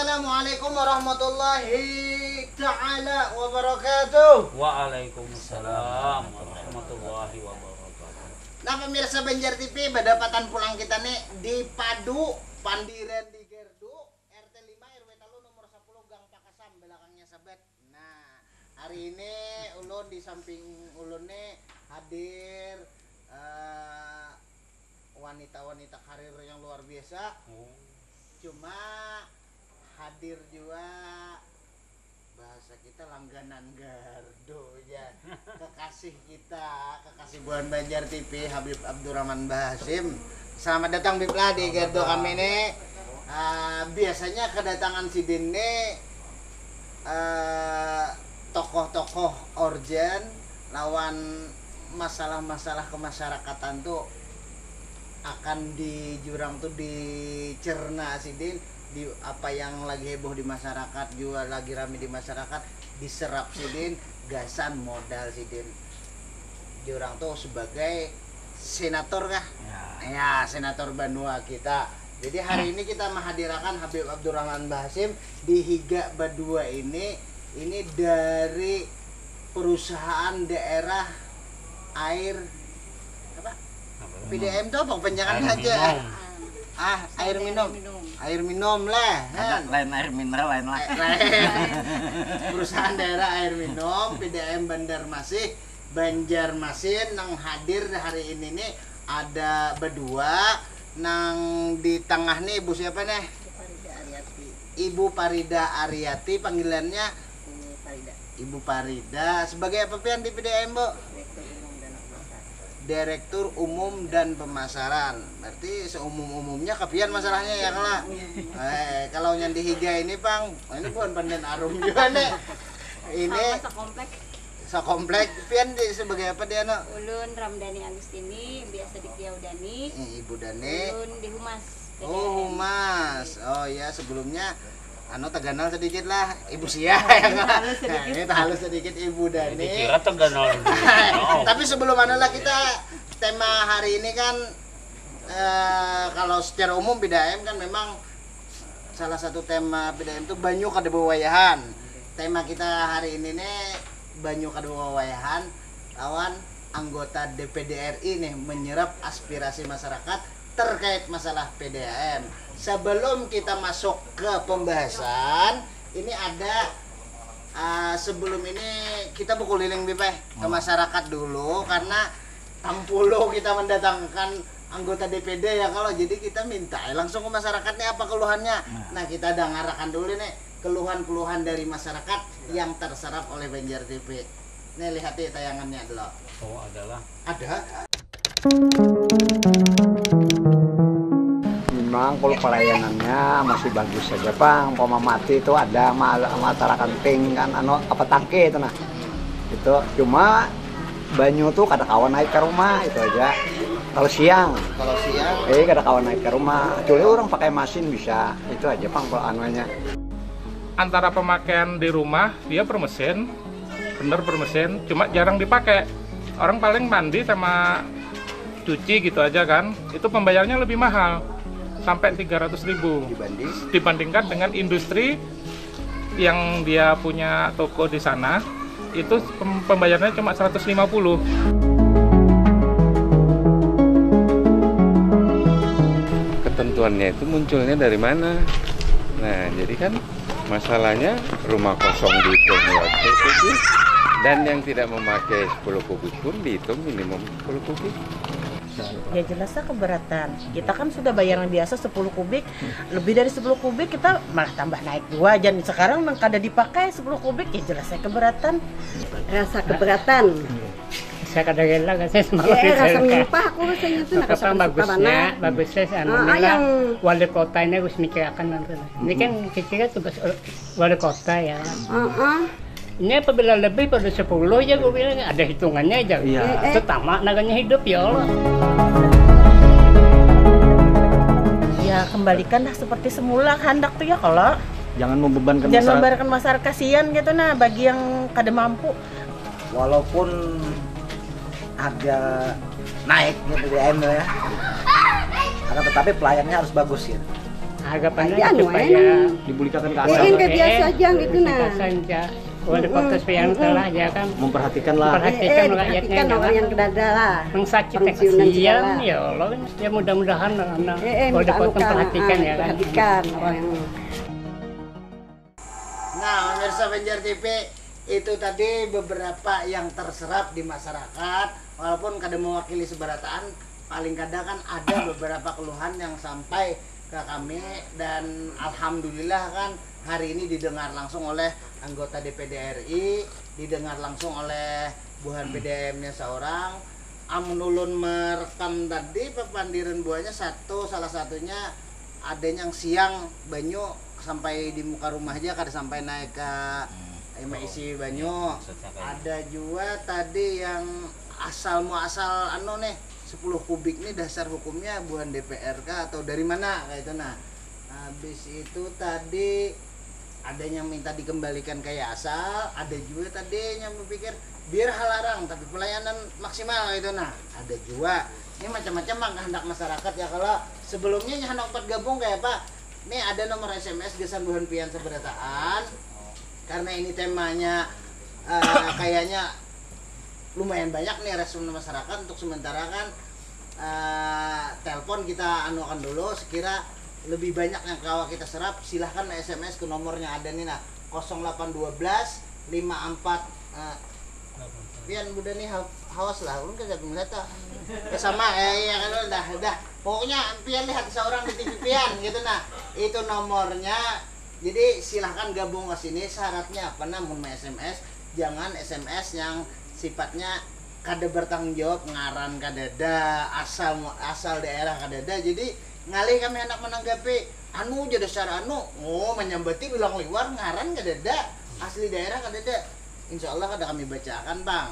Assalamualaikum warahmatullahi ta'ala wabarakatuh. Waalaikumsalam warahmatullahi wabarakatuh. Nah pemirsa Banjar TV, badapatan pulang kita nih di Padu, Pandiran di Gerdu, RT 5 RW Talu nomor 10 Gang Pakasam, belakangnya Sabet. Nah, hari ini ulun di samping ulun nih hadir wanita-wanita karir yang luar biasa. Cuma hadir juga bahasa kita langganan gardu ya, kekasih kita, kekasih Buan Banjar TV, Habib Abdurrahman Bahasim. Selamat datang Bibla di gardu kami nih. Biasanya kedatangan si Din nih tokoh-tokoh organ lawan masalah-masalah kemasyarakatan tuh akan di jurang tuh dicerna si Din, di apa yang lagi heboh di masyarakat, juga lagi rame di masyarakat diserap si Din, gasan modal si Din. Jurang tuh sebagai senator kah? Ya, senator Banua kita. Jadi hari ini kita menghadirkan Habib Abdurrahman Bahasim di Higa Badua ini dari perusahaan daerah air apa? PDM tuh apa penjangan aja? Air minum lah. Lain air mineral lain lah. Perusahaan daerah air minum PDM Banjarmasin nang hadir hari ini nih ada berdua nang di tengah nih Ibu siapa nih? Ibu Parida Aryati, panggilannya Ibu Parida. Sebagai apa pian di PDM, Bu? Direktur Umum dan Pemasaran. Berarti seumum-umumnya kepian masalahnya ya kalau kalau yang di Higa ini Bang, ini bukan Pandan Arum juga nih. Ini sekomplek pian di sebagai apa dia no? Ulun Ramdhani Agustini, biasa di Kiau Dani. Ibu Dani. Ulun di Humas. Oh, Humas. Oh ya, sebelumnya teganal sedikit lah Ibu Sia ya kan. Ini halus sedikit Ibu Dani. Dikira teganal. Tapi sebelum lah kita tema hari ini kan kalau secara umum PDAM kan memang salah satu tema PDAM itu banyu kadebawayahan. Tema kita hari ini nih banyu kadebawayahan lawan anggota DPD RI nih menyerap aspirasi masyarakat terkait masalah PDAM. Sebelum kita masuk ke pembahasan, ini ada sebelum ini kita keliling Bipeh ke masyarakat dulu karena Tampulo kita mendatangkan anggota DPD ya kalau jadi kita minta langsung ke masyarakatnya apa keluhannya. Nah kita dengarkan dulu nih keluhan-keluhan dari masyarakat yang terserap oleh Banjar TV. Nih lihat nih tayangannya dulu. Oh adalah. Ada. Memang kalau pelayanannya masih bagus saja Bang. Poma mati itu ada masyarakat ping kan apa tangke itu nah. Itu cuma banyu tuh kada kawan naik ke rumah itu aja. Kalau siang kada kawan naik ke rumah. Kecuali orang pakai mesin bisa. Itu aja Bang kalau anunya. Antara pemakaian di rumah dia per mesin, cuma jarang dipakai. Orang paling mandi sama cuci gitu aja kan. Itu pembayarnya lebih mahal. Sampai 300.000 dibandingkan dengan industri yang dia punya toko di sana itu pembayarannya cuma 150. Ketentuannya itu munculnya dari mana? Nah jadi kan masalahnya rumah kosong dihitung waktu kubik dan yang tidak memakai 10 kubik pun dihitung minimum 10 kubik. Ya jelasnya keberatan. Kita kan sudah bayaran biasa 10 kubik, lebih dari 10 kubik kita malah tambah naik 2 aja. Sekarang kada dipakai 10 kubik ya jelasnya keberatan. Rasa keberatan. Saya kada rela kan saya semalam. Ya rasa mimpah aku rasanya tuh nak bagusnya yang wali kota ini harus mikirkan nanti. Ini kan kira tugas wali kota ya. Ini apabila lebih pada 10 ya gue bilang ada hitungannya aja. Itu tamak naganya hidup ya Allah. Ya kembalikanlah seperti semula hendak tuh ya kalau Jangan membebankan masyarakat kasihan gitu nah bagi yang kada mampu. Walaupun harga naik gitu BBM ya. Karena tetapi pelayanannya harus bagus ya. harapannya Anu, supaya Dibulikakan ke Yang kayak biasa aja gitu nah. saja wali kota supaya telah ya kan memperhatikan lah. perhatikan rakyatnya Perhatikan orang yang kedada lah. mengsakit Pensiunan kesian segala. ya Allah ya mudah-mudahan anak wali minta kota anukan, perhatikan ya kan. perhatikan orang yang Nah, pemirsa Banjar TV, itu tadi beberapa yang terserap di masyarakat. Walaupun kada mewakili seberataan, paling kadang kan ada beberapa keluhan yang sampai ke kami, dan alhamdulillah kan hari ini didengar langsung oleh anggota DPD RI, didengar langsung oleh buhan PDM-nya seorang. Amun ulun merekam tadi pepandiran buahnya salah satunya ada yang siang banyu sampai di muka rumah aja kada sampai naik ke isi banyu. Ada juga tadi yang asal anu nih 10 kubik nih dasar hukumnya bukan DPRK atau dari mana kayak itu. Nah, habis itu tadi ada yang minta dikembalikan kayak asal, ada juga tadi yang berpikir biar halarang tapi pelayanan maksimal gitu. Nah, ada juga ini macam-macam mah kehendak masyarakat ya. Kalau sebelumnya hendak gabung kayak Pak, ini ada nomor SMS Gesan Buhan Pian Seberataan. Karena ini temanya kayaknya lumayan banyak nih respon masyarakat, untuk sementara kan telepon kita anukan dulu, sekira lebih banyak yang kalau kita serap silahkan SMS ke nomornya ada nih nah 0812 54 Pian udah nih hawas lah ulun kagak ngeliat sama ya kan udah pokoknya Pian lihat seorang di TV Pian gitu. Nah itu nomornya, jadi silahkan gabung ke sini. Syaratnya apa? Namun SMS jangan SMS yang sifatnya kada bertanggung jawab, ngaran kadada, asal daerah kadada. Jadi ngalih kami hendak menanggapi anu jadi secara anu menyambati bilang liwar ngaran kadada, asli daerah kadada. Insya Allah kada kami bacakan Bang.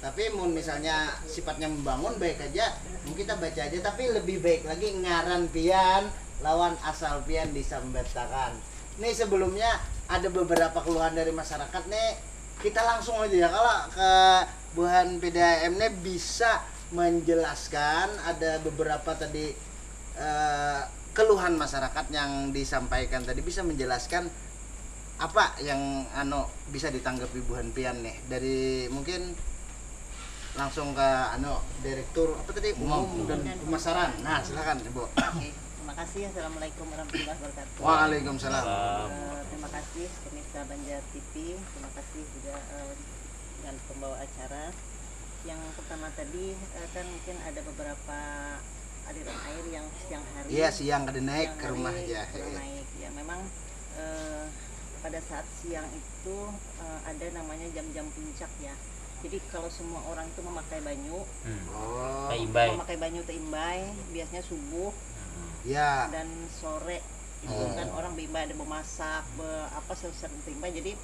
Tapi mun misalnya sifatnya membangun baik aja, mungkin kita baca aja. Tapi lebih baik lagi ngaran Pian lawan asal Pian disambatakan. Nih sebelumnya ada beberapa keluhan dari masyarakat nih, kita langsung aja ya kalau ke Buhan PDAM nih bisa menjelaskan. Ada beberapa tadi keluhan masyarakat yang disampaikan tadi, bisa menjelaskan apa yang bisa ditanggapi Buhan Pian nih dari mungkin langsung ke direktur apa tadi umum dan pemasaran. Nah silakan Ibu. Terima kasih. Assalamualaikum warahmatullahi wabarakatuh. Waalaikumsalam. Terima kasih pemirsa Banjar TV. Terima kasih juga dan pembawa acara. Yang pertama tadi kan mungkin ada beberapa aliran air yang siang hari. Iya siang kada naik ke rumah ya. Naik ya memang pada saat siang itu ada namanya jam-jam puncak ya. Jadi kalau semua orang itu memakai banyu, memakai banyu teimbay, biasanya subuh, ya. Dan sore itu kan orang bimba ada memasak, apa selesai teimbay. Jadi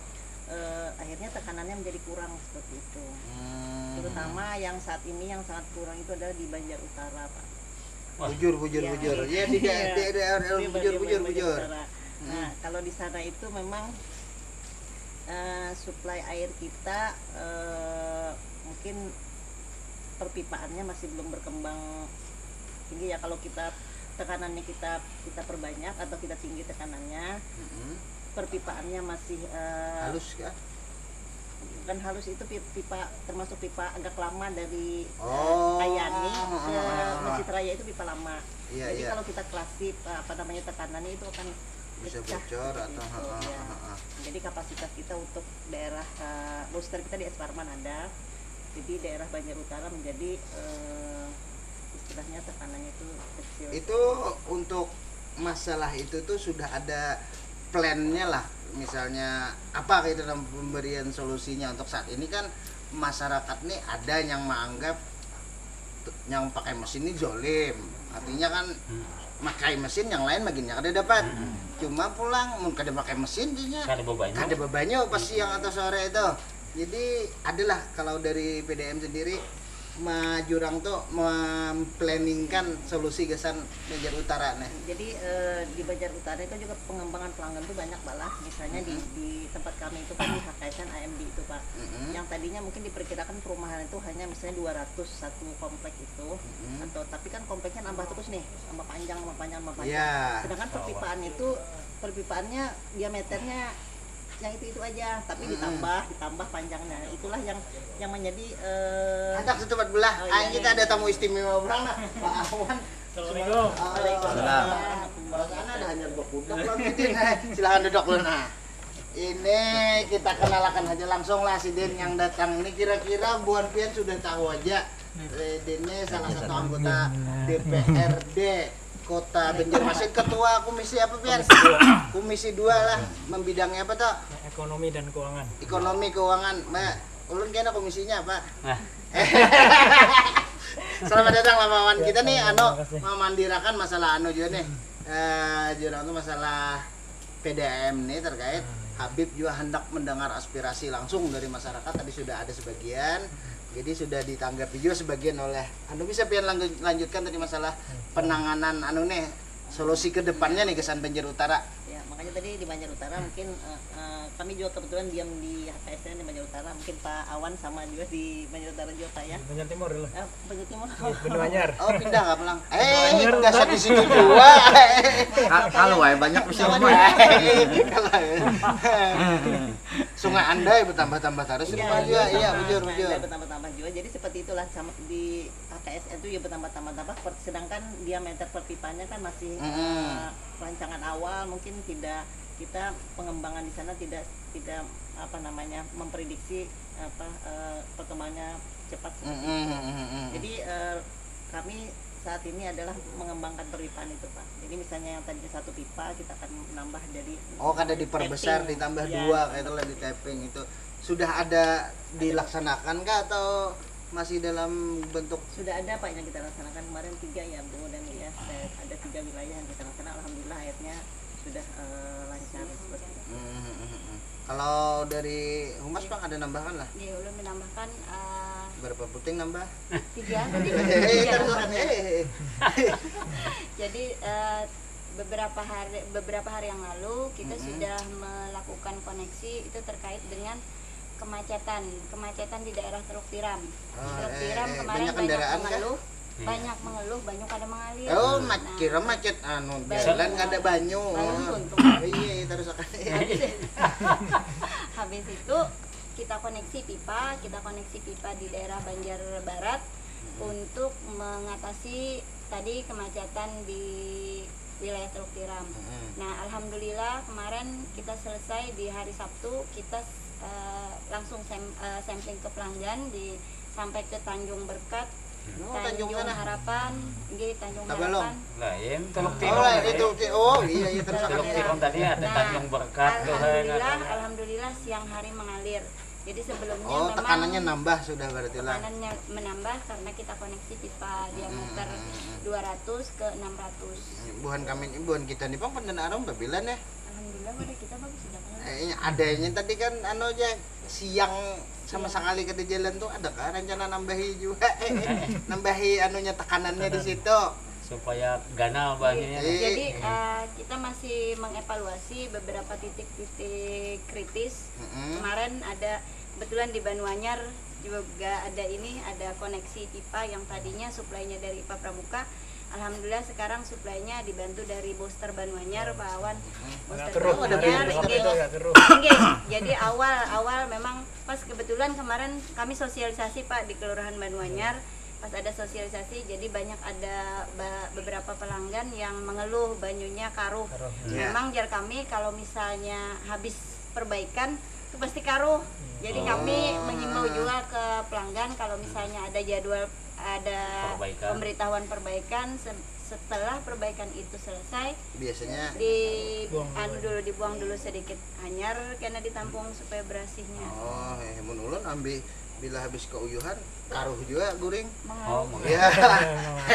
akhirnya tekanannya menjadi kurang seperti itu. Terutama yang saat ini yang sangat kurang itu adalah di Banjar Utara, Pak. Bujur. Ya di daerah bujur. Nah kalau di sana itu memang suplai air kita mungkin perpipaannya masih belum berkembang tinggi ya. Kalau kita tekanannya kita perbanyak atau kita tinggi tekanannya, perpipaannya masih halus kah? Bukan halus, itu pipa termasuk pipa agak lama dari Ayani ke Masjid Raya, itu pipa lama. Jadi kalau kita klasik tekanannya itu akan bisa bocor atau ya. Jadi kapasitas kita untuk daerah booster kita di Esparman ada, jadi daerah Banjar Utara menjadi istilahnya tekanannya itu kecil. Itu untuk masalah itu tuh sudah ada plannya lah, misalnya apa gitu dalam pemberian solusinya. Untuk saat ini kan masyarakat nih ada yang menganggap yang pakai mesin ini zolim, artinya kan pakai mesin yang lain bagiannya kada dapat. Cuma pulang mun kada pakai mesin dia kada bebannya pas siang atau sore itu. Jadi adalah kalau dari PDM sendiri jurang tuh memplanningkan solusi gesan Banjar Utara nih. Jadi di Banjar Utara itu juga pengembangan pelanggan tuh banyak malah. Misalnya di tempat kami itu kan di HKSN AMD itu Pak. Yang tadinya mungkin diperkirakan perumahan itu hanya misalnya 200 satu komplek itu. Atau tapi kan kompleknya nambah terus nih, nambah panjang. Yeah. Sedangkan perpipaan itu perpipaannya diameternya yang itu aja, tapi ditambah panjangnya. Itulah yang menjadi Antak setempat belah. Kita ada tamu istimewa orang nah, Pak Awan. Assalamualaikum. Perasaan ada hanya berkudak loh gitu. Silahkan duduk lu nah. Ini kita kenalkan aja langsung lah si Den yang datang ini, kira-kira Buan Pian sudah tahu aja. Den ini salah satu anggota DPRD Kota Banjarmasin, ketua komisi apa Pian? Komisi 2 lah, membidangnya apa tuh? Ekonomi dan keuangan. Ekonomi keuangan. Mbak, ulun kena komisinya apa? Selamat datang lah Mawan kita nih, memandirakan masalah juga nih. Jurang itu masalah PDAM nih terkait Habib juga hendak mendengar aspirasi langsung dari masyarakat. Tadi sudah ada sebagian, jadi sudah ditanggapi juga sebagian oleh bisa Pian lanjutkan tadi masalah penanganan nih solusi ke depannya nih kesan Banjar Utara. Ya, makanya tadi di Banjar Utara mungkin kami juga kebetulan diam di HKSN di Banjar Utara, mungkin Pak Awan sama juga di Banjar Utara juga Pak ya. Banjar Timur dulu. Banjar Timur. Banjar. Oh, pindah nggak pulang? Dasar di situ juga. Kalau banyak bisa Sungai Andai bertambah-tambah terus itu Pak juga. Iya, bujur. Bertambah-tambah juga. Jadi seperti itulah sama di HKSN itu ya bertambah-tambah. Sedangkan diameter perpipanya kan masih rancangan awal, mungkin tidak kita pengembangan di sana tidak memprediksi perkembangannya cepat seperti itu. Jadi kami saat ini adalah mengembangkan perpipaan itu Pak. Jadi misalnya yang tadinya 1 pipa kita akan menambah jadi kada diperbesar tapping. ditambah 2 kayak itu lagi tapping itu. Sudah ada dilaksanakan kah atau masih dalam bentuk? Sudah ada Pak yang kita laksanakan kemarin 3 ya Bu dan ya. Ada 3 wilayah yang kita laksanakan, alhamdulillah akhirnya sudah lancar seperti itu. Kalau dari Humas Bang ada nambahan lah? Iya, ulun menambahkan Berapa puting nambah? 3. Jadi beberapa hari yang lalu kita sudah melakukan koneksi itu terkait dengan kemacetan di daerah Teluk Tiram. Teluk Tiram kemarin banyak mengeluh, banyak kada mengalir. Oh, kira macet jalan nggak ada banyu. Iya, terus akan. Habis itu kita koneksi pipa di daerah Banjar Barat untuk mengatasi tadi kemacetan di wilayah Teluk Tiram. Nah, alhamdulillah kemarin kita selesai di hari Sabtu, kita langsung sampling ke pelanggan sampai ke Tanjung Berkat, Tanjung Harapan, Tanjung Harapan. Lain Teluk Tiram. Iya terus Teluk Tiram tadi ada Tanjung Berkat. Alhamdulillah siang hari mengalir. Jadi sebelumnya memang tekanannya nambah sudah berarti lah. Tekanannya menambah karena kita koneksi pipa diameter 200 ke 600. Bukan kita nih Bang pendanaan orang babilan ya. Alhamdulillah kita bagus sudah kan. Adanya tadi kan aja siang sama sekali ke jalan tuh ada kan rencana nambahi juga nambahi tekanannya di situ supaya ganal banyak. Jadi kita masih mengevaluasi beberapa titik-titik kritis. Kemarin ada kebetulan di Banyuanyar juga ada koneksi pipa yang tadinya suplainya dari IPA Pramuka. Alhamdulillah sekarang suplainya dibantu dari Booster Banyuanyar, Pak Awan. Booster Banyuanyar. Jadi awal memang pas kebetulan kemarin kami sosialisasi Pak di Kelurahan Banyuanyar. Pas ada sosialisasi, jadi banyak ada beberapa pelanggan yang mengeluh banyunya karuh. Memang jar kami kalau misalnya habis perbaikan itu pasti karuh. Jadi kami mengimbau juga ke pelanggan kalau misalnya ada jadwal pemberitahuan perbaikan setelah perbaikan itu selesai biasanya dibuang dulu sedikit hanyar karena ditampung supaya bersihnya. Mun ulun ambil bila habis keuyuhan karuh juga guring. Iya.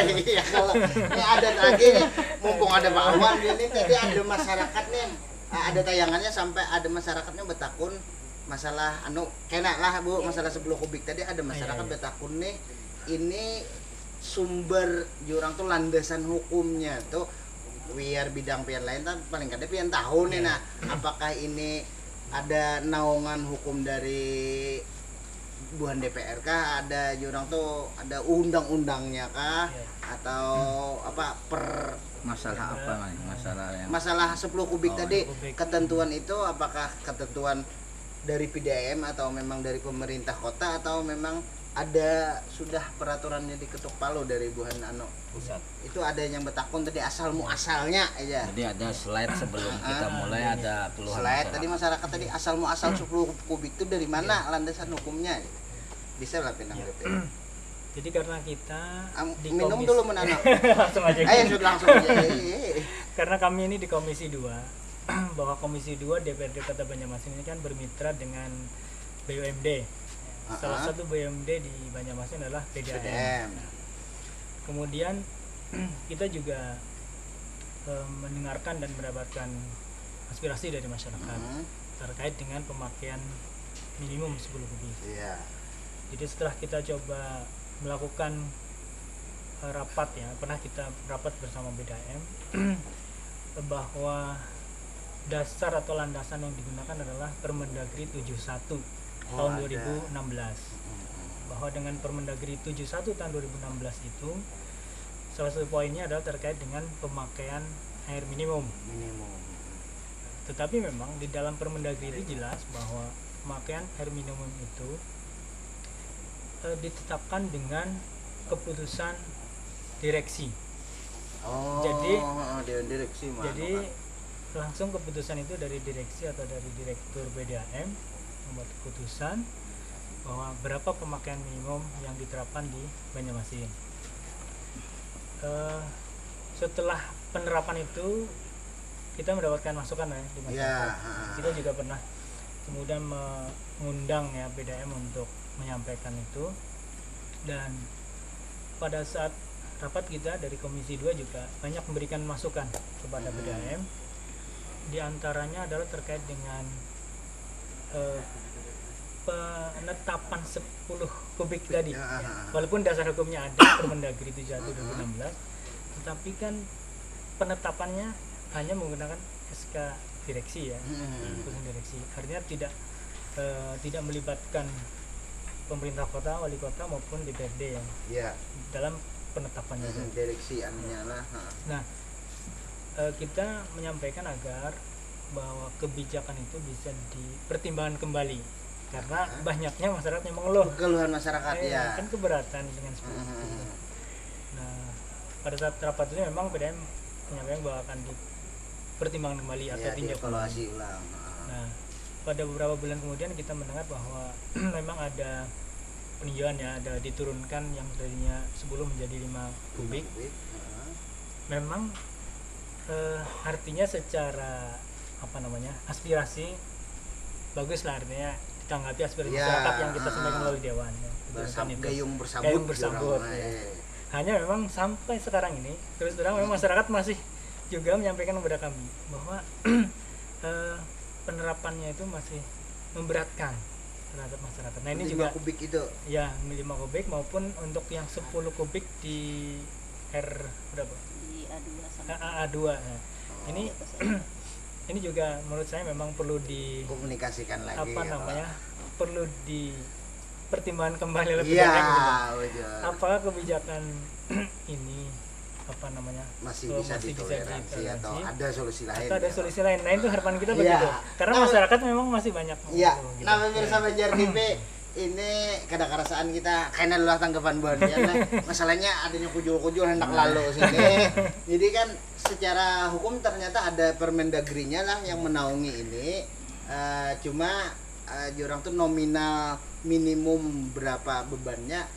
Iya kalau ini ada lagi nih mumpung ada Pak Awan ini tadi ada masyarakat nih ada tayangannya sampai ada masyarakatnya bertakun masalah kena lah Bu masalah 10 kubik tadi ada masyarakat bertakun nih ini sumber jurang tuh landasan hukumnya tuh biar bidang pian lain kan paling kada pian tahu nih. Nah, apakah ini ada naungan hukum dari buan DPR kah? Ada jurang tuh ada undang-undangnya kah? Atau apa per Masalah apa nih? masalah 10 kubik tadi ketentuan itu apakah ketentuan dari PDAM atau memang dari pemerintah kota atau memang ada sudah peraturannya diketuk palu dari Buhan pusat? Itu ada yang betakun tadi asal muasalnya aja. Jadi ada slide sebelum kita mulai ada keluhan Slide tadi masyarakat tadi asal muasal 10 kubik itu dari mana landasan hukumnya? Bisa lah pinang DPR. Jadi karena kita di minum komisi- dulu menanam. langsung aja. Ayo sudah langsung aja. Karena kami ini di Komisi 2 bahwa Komisi 2 DPRD Kota Banjarmasin ini kan bermitra dengan BUMD. Salah satu BUMD di Banjarmasin adalah PDAM. Kemudian kita juga mendengarkan dan mendapatkan aspirasi dari masyarakat terkait dengan pemakaian minimum 10 kubik. Iya. Jadi setelah kita coba melakukan rapat ya, pernah kita rapat bersama BDAM bahwa dasar atau landasan yang digunakan adalah Permendagri 71 tahun 2016. Bahwa dengan Permendagri 71 tahun 2016 itu salah satu poinnya adalah terkait dengan pemakaian air minimum. Tetapi memang di dalam Permendagri itu jelas bahwa pemakaian air minimum itu ditetapkan dengan keputusan direksi. Jadi direksi jadi langsung keputusan itu dari direksi atau dari direktur BDAM membuat keputusan bahwa berapa pemakaian minimum yang diterapkan di Banjarmasin. Setelah penerapan itu kita mendapatkan masukan ya di masyarakat. Kita juga pernah kemudian mengundang ya BDAM untuk menyampaikan itu, dan pada saat rapat kita dari Komisi 2 juga banyak memberikan masukan kepada BDAM. Di antaranya adalah terkait dengan penetapan 10 kubik tadi. Walaupun dasar hukumnya ada Permendagri 71 2016, tetapi kan penetapannya hanya menggunakan SK direksi ya, keputusan direksi. Artinya tidak melibatkan pemerintah kota, wali kota maupun DPRD ya, dalam penetapannya. Direksi anunya lah. Nah, kita menyampaikan agar bahwa kebijakan itu bisa dipertimbangkan kembali karena banyaknya masyarakat yang mengeluh. Keluhan masyarakat ya. Kan keberatan dengan seperti itu. Nah, pada saat rapat itu memang BDAM menyampaikan bahwa akan dipertimbangkan kembali atau tindak evaluasi ulang. Nah, pada beberapa bulan kemudian kita mendengar bahwa memang ada peninjauan ya, ada diturunkan yang tadinya 10 menjadi 5 kubik. Memang artinya secara aspirasi bagus lah, artinya ditanggapi aspirasi masyarakat yang kita sampaikan melalui dewan ya. Gayung bersambut. Hanya memang sampai sekarang ini terus terang memang masyarakat masih juga menyampaikan kepada kami bahwa penerapannya itu masih memberatkan terhadap masyarakat. Nah, ini 5 juga kubik itu. Ya, 5 kubik maupun untuk yang 10 kubik di R berapa? Di A2 A2. Nah, ini juga menurut saya memang perlu dikomunikasikan lagi. Perlu dipertimbangkan kembali lebih apakah kebijakan ini masih bisa ditoleransi atau ada solusi lain. Nah, itu harapan kita begitu. Karena masyarakat memang masih banyak. Iya. Nah, pemirsa Banjar TV, ini kedakarasaan kita kayaknya adalah tanggapan Buan ya. Masalahnya adanya kujul-kujul hendak lalu sini. Jadi kan secara hukum ternyata ada Permendagrinya lah yang menaungi ini. Cuma jurang tuh nominal minimum berapa bebannya.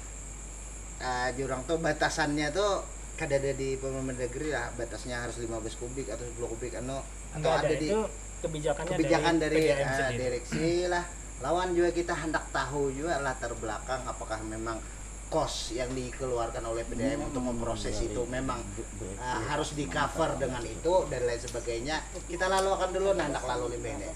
Jurang tuh batasannya tuh kada ada di Permendagri lah, batasnya harus 15 kubik atau 10 kubik atau ada di itu kebijakan dari direksi lah. Lawan juga kita hendak tahu juga latar belakang apakah memang kos yang dikeluarkan oleh PDAM untuk memproses itu memang harus di cover dengan itu dan lain sebagainya. Kita lalu akan dulu hendak lalu lebih ini.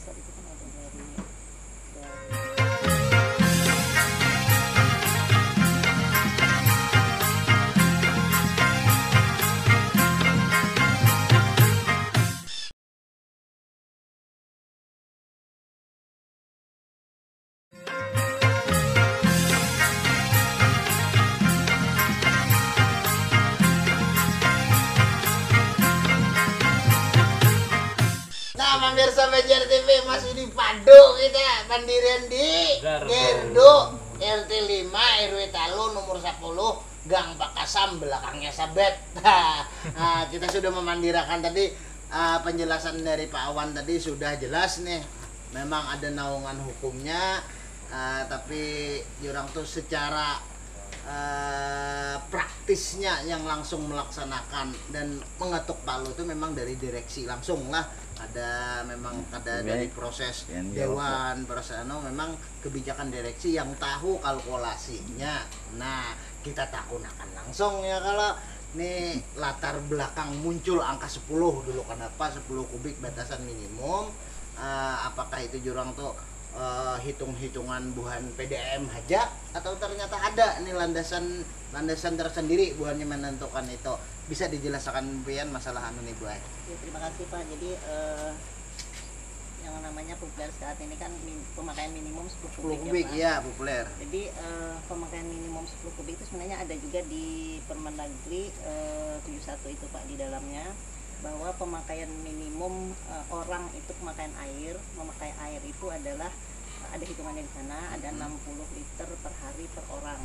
pemirsa Banjar TV masih di Padu kita mandirian di Gerdo RT 5 RW Talu nomor 10 Gang Bakasam belakangnya Sabet. Nah, kita sudah memandirakan tadi penjelasan dari Pak Awan tadi sudah jelas nih. Memang ada naungan hukumnya, tapi jurang tuh secara praktisnya yang langsung melaksanakan dan mengetuk palu itu memang dari direksi langsung lah, ada dari proses dewan proses memang kebijakan direksi yang tahu kalkulasinya. Nah kita takunakan langsung ya kalau nih latar belakang muncul angka 10 dulu, kenapa 10 kubik batasan minimum, apakah itu jurang tuh hitung-hitungan buhan PDAM aja atau ternyata ada nih landasan tersendiri buahnya menentukan itu, bisa dijelaskan Bian masalah anu nih Bu? Ya, terima kasih Pak. Jadi yang namanya populer saat ini kan pemakaian minimum 10 kubik ya populer. Jadi pemakaian minimum 10 kubik itu sebenarnya ada juga di Permendagri 71 itu Pak, di dalamnya bahwa pemakaian minimum orang itu pemakaian air, memakai air itu adalah ada hitungannya di sana, ada 60 liter per hari per orang.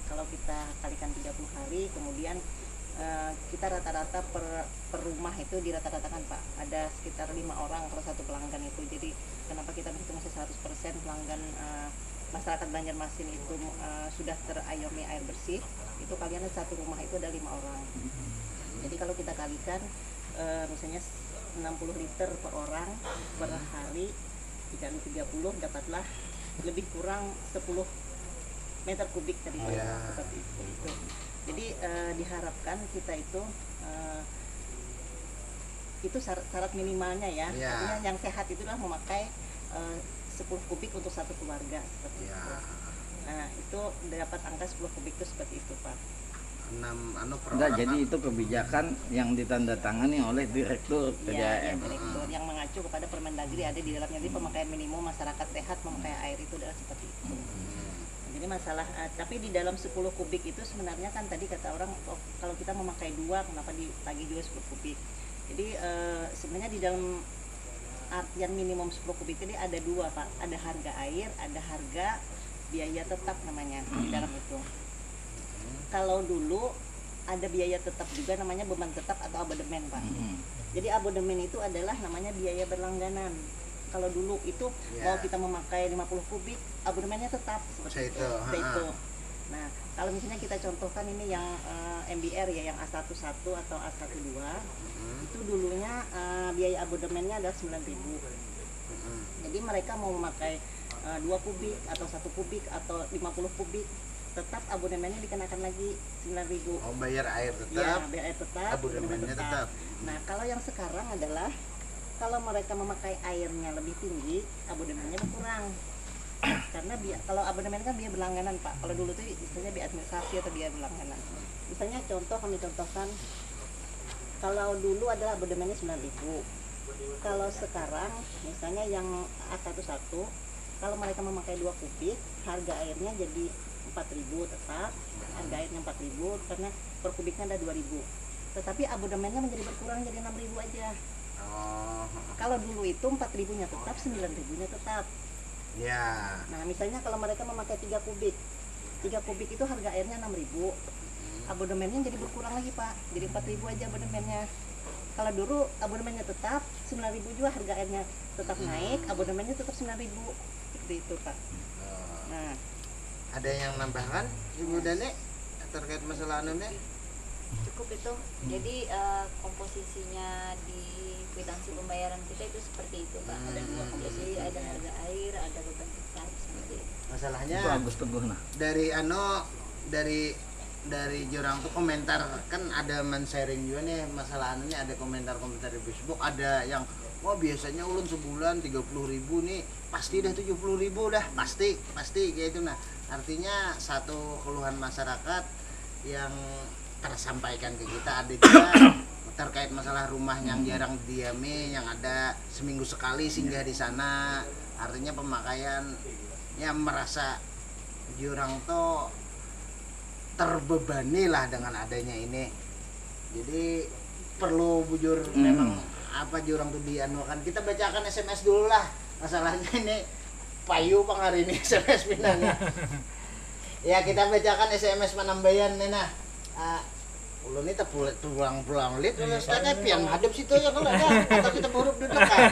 Kalau kita kalikan 30 hari, kemudian kita rata-rata per rumah itu dirata-ratakan Pak, ada sekitar 5 orang per satu pelanggan itu. Jadi kenapa kita berhitung 100% pelanggan masyarakat Banjarmasin itu sudah terayomi air bersih, itu kalian satu rumah itu ada 5 orang. Jadi kalau kita kalikan misalnya 60 liter per orang per hari dikali 30 dapatlah lebih kurang 10 meter kubik tadi seperti itu. Jadi diharapkan kita itu syarat minimalnya ya. Artinya yang sehat itulah memakai 10 kubik untuk satu keluarga seperti itu. Nah itu dapat angka 10 kubik itu seperti itu Pak. Enggak, jadi itu kebijakan yang ditandatangani oleh Direktur PDAM. Direktur yang mengacu kepada Permendagri ada di dalamnya. Jadi pemakaian minimum masyarakat sehat memakai air itu adalah seperti itu. Jadi masalah, tapi di dalam 10 kubik itu sebenarnya kan tadi kata orang kalau kita memakai 2 kenapa ditagih juga 10 kubik. Jadi sebenarnya di dalam artian minimum 10 kubik ini ada 2 Pak, ada harga air, ada harga biaya tetap namanya di dalam itu. Kalau dulu ada biaya tetap juga namanya beban tetap atau abodemen Pak. Jadi abodemen itu adalah namanya biaya berlangganan. Kalau dulu itu mau kita memakai 50 kubik, abodemennya tetap seperti itu. Nah, kalau misalnya kita contohkan ini yang MBR ya, yang A11 atau A12, itu dulunya biaya abodemennya adalah 9.000. Jadi mereka mau memakai 2 kubik atau 1 kubik atau 50 kubik, tetap abodemennya dikenakan lagi 9.000. Oh, bayar air tetap. Ya, bayar air tetap, abodemennya tetap. Nah, kalau yang sekarang adalah kalau mereka memakai airnya lebih tinggi, abodemennya berkurang. Karena kalau abodemen kan biaya berlangganan Pak. Kalau dulu tuh istilahnya biaya administrasi atau biaya berlangganan. Misalnya kami contohkan, kalau dulu adalah abodemennya 9.000. Kalau sekarang misalnya yang A11, kalau mereka memakai 2 kubik, harga airnya jadi 4.000 tetap, harga airnya 4.000 karena per kubiknya ada 2.000. Tetapi abodemennya menjadi berkurang jadi 6.000 aja. Kalau dulu itu 4.000-nya tetap, 9.000-nya tetap. Ya. Nah, misalnya kalau mereka memakai 3 kubik. 3 kubik itu harga airnya 6.000. Abodemennya jadi berkurang lagi, Pak. Jadi 4.000 aja abodemennya. Kalau dulu abodemennya tetap, 9.000 juga harga airnya tetap naik, abodemennya tetap 9.000. Seperti itu, Pak. Nah, ada yang nambahkan Ibu Dane terkait masalah anu nih? Cukup itu. Jadi komposisinya di kwitansi pembayaran kita itu seperti itu Pak. Ada 2 komposisi, ada harga air, ada beban tetap seperti itu. Masalahnya itu Agus Teguh nah. Dari jurang tuh komentar kan ada men-sharing juga nih masalah anu nih, ada komentar-komentar di Facebook, ada yang wah biasanya ulun sebulan 30.000 nih pasti dah 70.000 dah pasti kayak itu. Nah artinya satu keluhan masyarakat yang tersampaikan ke kita ada juga terkait masalah rumah yang jarang didiami, yang ada seminggu sekali singgah di sana, artinya pemakaian yang merasa jurang tuh terbebani lah dengan adanya ini. Jadi perlu bujur memang apa jurang tuh dianukan. Kita bacakan SMS dulu lah. Masalahnya ini payu pang hari ini SMS pinangnya. Ya kita bacakan SMS Panambayan Nena. Ulun ini pulang lihat Ustaz Epian hadap situ ya kalau ada atau kita buruk duduk kan.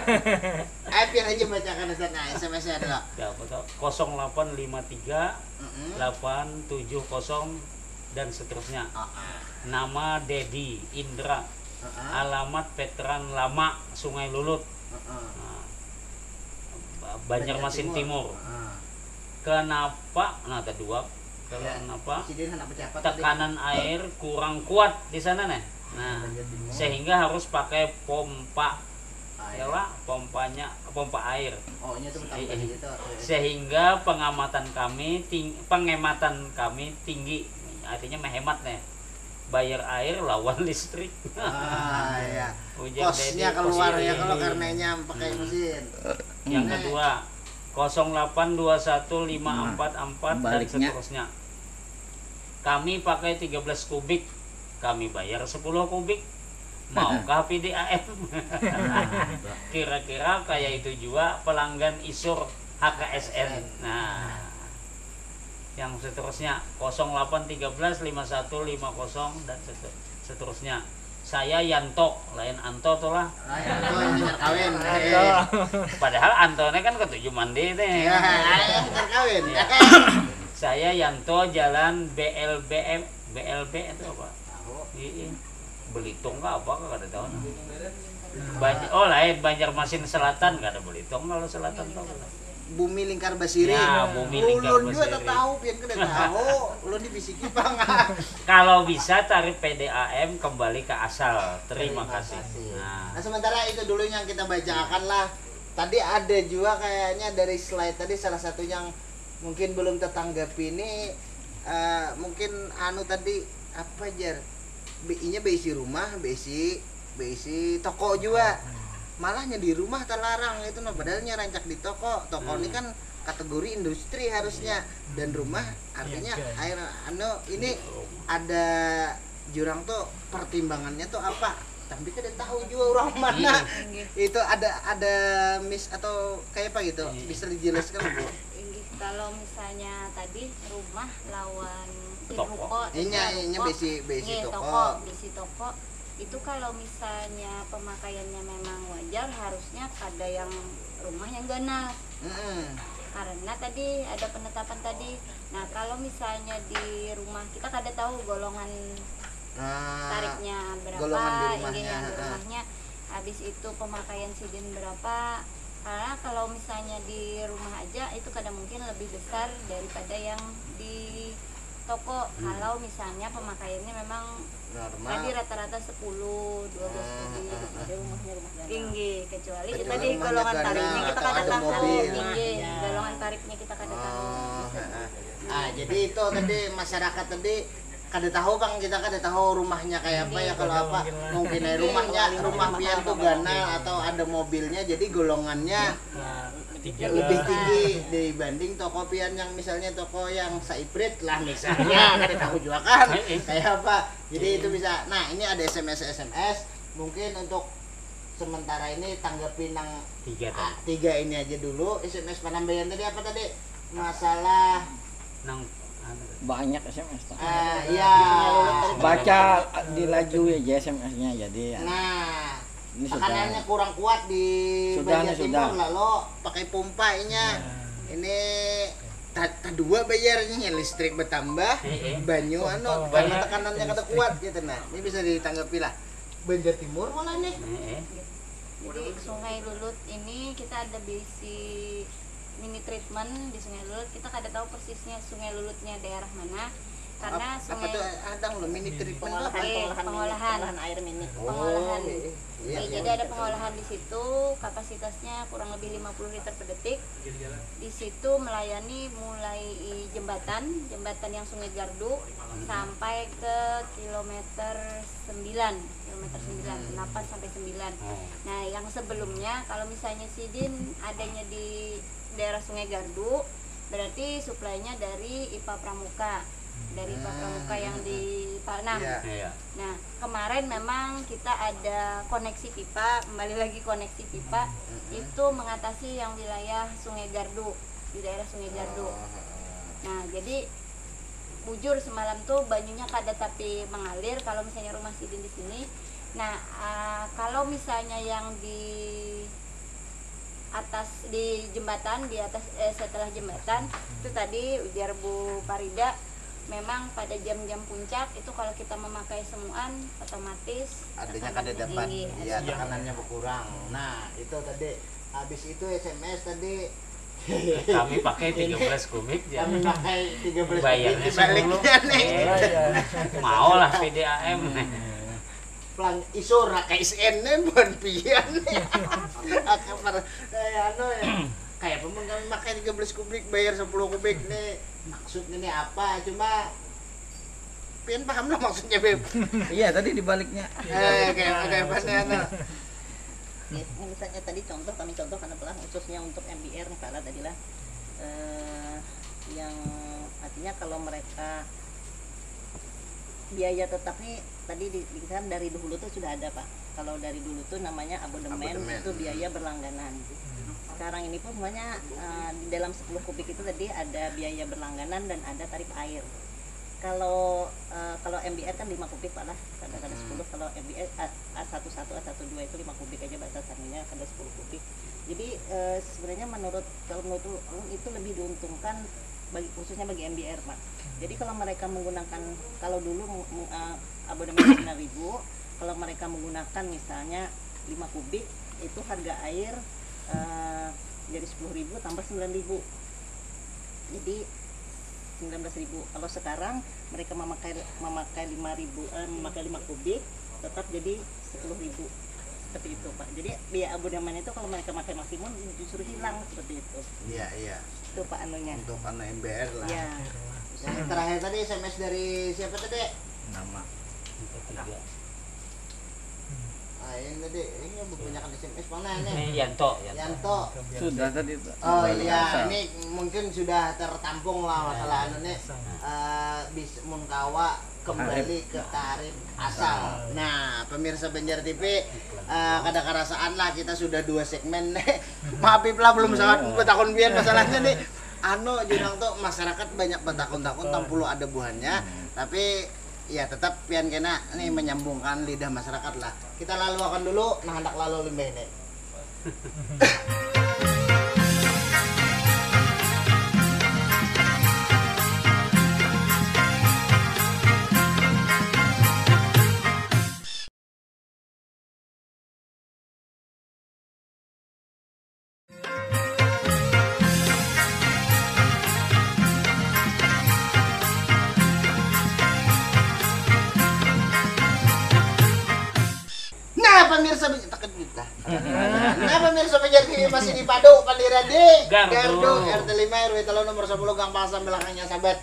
Epian aja bacakan Ustaz. Nah, SMS-nya adalah 0853 870 dan seterusnya. Nama Dedi Indra. Alamat Veteran Lama Sungai Lulut. Banjarmasin Timur. Kenapa? Nah, ada dua. Kenapa? Tekanan air kurang kuat di sana nih. Nah, sehingga harus pakai pompa. Yalah, pompa air. Oh, ini tuh gitu. Sehingga pengamatan kami tinggi. Artinya menghemat nih. Bayar air lawan listrik. Iya. Kosnya keluar ya kalau karenanya pakai mesin. Yang kedua 08215444 dan seterusnya. Kami pakai 13 kubik, kami bayar 10 kubik. Maukah PDAM? Kira-kira kayak itu juga pelanggan ISUR HKSN. Nah, yang seterusnya 08135150 dan seterusnya. Saya Yanto, lain Anto tuh lah. Yanto ini kawin. Padahal Antone kan ketujuh mandi teh. Kawin. Saya Yanto, Jalan BLB itu apa? Iya. Belitung apa kada tahu. Lain Banjarmasin Selatan, kada Belitung kalau selatan tahu. Bumi Lingkar Basiri. Ya, Bumi Lingkar Basiri. Ulun juga tahu pian kada tahu. Ulun dibisiki Bang. Kalau bisa tarif PDAM kembali ke asal. Terima kasih. Nah, sementara itu dulu yang kita bacakan lah. Tadi ada juga kayaknya dari slide tadi salah satu yang mungkin belum tertanggapi ini mungkin tadi apa jar BI-nya BI rumah, BI toko juga. Malahnya di rumah terlarang itu padahal rancak di toko ini kan kategori industri harusnya dan rumah artinya air ini ada jurang tuh pertimbangannya tuh apa tapi kita tahu juga orang mana itu ada miss atau kayak apa gitu bisa dijelaskan Bu? Kalau misalnya tadi rumah lawan toko, besi toko itu kalau misalnya pemakaiannya memang wajar harusnya ada yang rumah yang ganas. Karena tadi ada penetapan tadi. Nah kalau misalnya di rumah kita kada tahu golongan tarifnya berapa, di rumahnya. Habis itu pemakaian sidin berapa. Karena kalau misalnya di rumah aja itu kadang mungkin lebih besar daripada yang di toko. Kalau misalnya pemakaiannya memang tadi rata-rata 10-12 tinggi, kecuali kita di golongan tarifnya kita kada tahu tinggi, golongan tarifnya kita kada tahu. Jadi itu tadi masyarakat tadi kada tahu Bang, kita kada tahu rumahnya kayak apa ya kalau apa mungkin rumah pian tuh ganal atau ada mobilnya jadi golongannya lebih tinggi dibanding toko pian yang misalnya toko yang saiprit lah misalnya kada tahu juga kan kayak apa. Jadi itu bisa. Nah, ini ada SMS mungkin untuk sementara ini tanggapin yang tiga ini aja dulu. SMS Panambayan tadi apa tadi? Masalah banyak SMS tuh. Iya. Baca di laju ya SMS-nya jadi. Nah, ini tekanannya kurang kuat di Banjar Timur lalu pakai pompanya. Ini dua bayarnya listrik bertambah, banyu karena tekanannya kada kuat gitu nah. Ini bisa ditanggapi lah. Banjar Timur malah nih. Jadi Sungai Lulut ini kita ada basic mini treatment di Sungai Lulut. Kita kada tahu persisnya Sungai Lulutnya daerah mana karena sungai apa tuh ada mini treatment pengolahan air mini. Pengolahan. Jadi ada pengolahan di situ, kapasitasnya kurang lebih 50 liter per detik. Di situ melayani mulai jembatan yang Sungai Gardu sampai ke kilometer 9, 8 sampai 9. Nah, yang sebelumnya kalau misalnya sidin adanya di daerah Sungai Gardu, berarti suplainya dari IPA Pramuka. dari Pak Pramuka yang di Palnam. Iya. Nah, kemarin memang kita ada koneksi pipa, kembali lagi koneksi pipa itu mengatasi yang wilayah Sungai Gardu, di daerah Sungai Gardu. Nah, jadi bujur semalam tuh banyunya kada tapi mengalir kalau misalnya rumah Sidin di sini. Nah, kalau misalnya yang di atas di jembatan, di atas setelah jembatan itu tadi ujar Bu Parida, memang pada jam-jam puncak itu kalau kita memakai semuan otomatis adanya kada dapat ya tekanannya berkurang. Nah itu tadi habis itu SMS tadi kami pakai 13 kubik ya. Kami pakai 13 kubik bayarnya dibaliknya nih. Mau lah PDAM nih. Pelan isur KSN nih bon pian nih. Kayak pun kami pakai 13 kubik bayar 10 kubik nih. Maksudnya nih apa? Cuma pian paham lah maksudnya Beb. Iya tadi dibaliknya. Kayak apa Misalnya tadi kami contoh karena pelan khususnya untuk MBR misalnya tadilah yang artinya kalau mereka biaya tetapnya tadi dikatakan dari dulu tuh sudah ada Pak. Kalau dari dulu tuh namanya abodemen. Itu biaya berlangganan. Sekarang ini pun semuanya di dalam 10 kubik itu tadi ada biaya berlangganan dan ada tarif air. Kalau MBR kan 5 kubik Pak lah, kadang-kadang 10. Kalau MBR A11, A12 itu 5 kubik aja batasannya, ada 10 kubik. Jadi sebenarnya menurut itu lebih diuntungkan khususnya bagi MBR Pak. Jadi kalau mereka menggunakan, kalau dulu abodemen 9.000, kalau mereka menggunakan misalnya 5 kubik itu harga air jadi 10.000 tambah 9.000, jadi 19.000. Kalau sekarang mereka memakai 5 kubik tetap jadi 10.000 seperti itu Pak. Jadi biaya abodemen itu kalau mereka pakai maksimum justru hilang seperti itu. Iya. Itu Pak anunya. Untuk MBR lah. Iya. Yang terakhir tadi SMS dari siapa tadi? Nama. Ini tadi, ini kebanyakan SMS mana nih? Yanto. Sudah tadi. Oh iya, ini mungkin sudah tertampung lah masalah nih. Bis Munkawa kembali ke tarif asal. Nah, pemirsa Banjar TV, kada kerasaan lah kita sudah 2 segmen nih. Maafin lah belum sangat betakon biar masalahnya nih. Jurang tuh masyarakat banyak betakon-takon tampulu ada buahnya, tapi ya tetap pian kena nih menyambungkan lidah masyarakat lah. Kita lalu akan dulu, nah hendak lalu limbah ini. Pemirsa pemirsa Banjar TV masih di Padu Pandirade Gardu RT 5 RW Telo nomor 10 Gang Pasam belakangnya sahabat.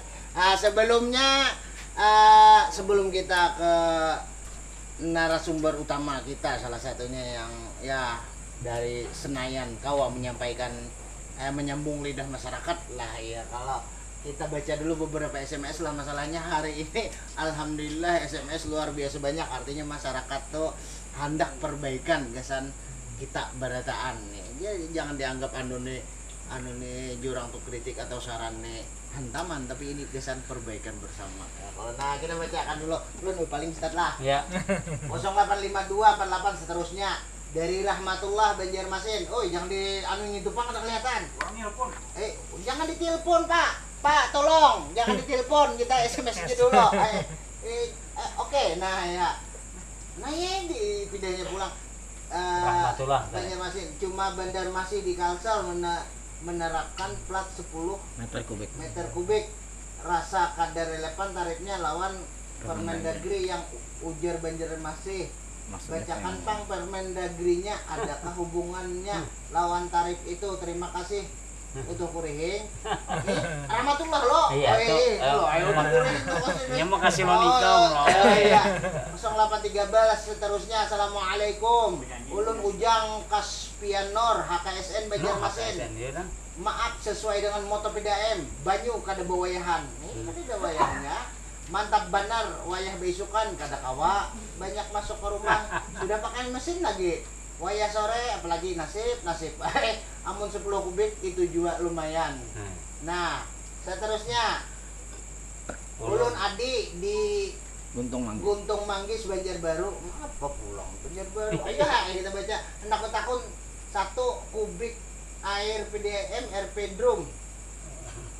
Sebelum kita ke narasumber utama kita, salah satunya yang ya dari Senayan Kawa menyampaikan menyambung lidah masyarakat lah ya. Kalau kita baca dulu beberapa SMS lah, masalahnya hari ini alhamdulillah SMS luar biasa banyak, artinya masyarakat tuh hendak perbaikan gasan kita barataan nih. Jadi jangan dianggap anu nih jurang tuh kritik atau saran nih hantaman, tapi ini gasan perbaikan bersama. Ya, kalau nah kita bacakan dulu paling start lah. Ya. 0852 48 seterusnya dari Rahmatullah Banjarmasin. Oh, jangan di anu nyitupang ada kelihatan. Jangan ditelepon, Pak, tolong jangan ditelepon, kita SMS aja dulu. Oke, nah ya. Nah ya di pindahnya pulang Banjarmasin. Cuma Banjarmasin di Kalsel menerapkan plat 10 meter kubik. Rasa kadar relevan tarifnya lawan Permendagri yang ujar Banjarmasin. Bacakan Pang Permendagrinya, adakah hubungannya lawan tarif itu? Terima kasih. Untuk kurihing Rahmatullah lo. Iya, mau kasih lo nikah lo. 0813 seterusnya. Assalamualaikum. Ulun ujang kas Pianor HKSN Banjarmasin. Maaf sesuai dengan moto PDAM, banyu kada bawayahan. Ini kada bawayahannya. Mantap banar wayah besukan kada kawa, banyak masuk ke rumah. Sudah pakai mesin lagi. Wayah sore apalagi nasib. Amun 10 kubik itu juga lumayan. Nah, seterusnya ulun Adi di Guntung Manggis Banjarbaru. Apa pulang Banjarbaru? Ayo kita baca. Hendak tahun 1 kubik air PDAM RP drum.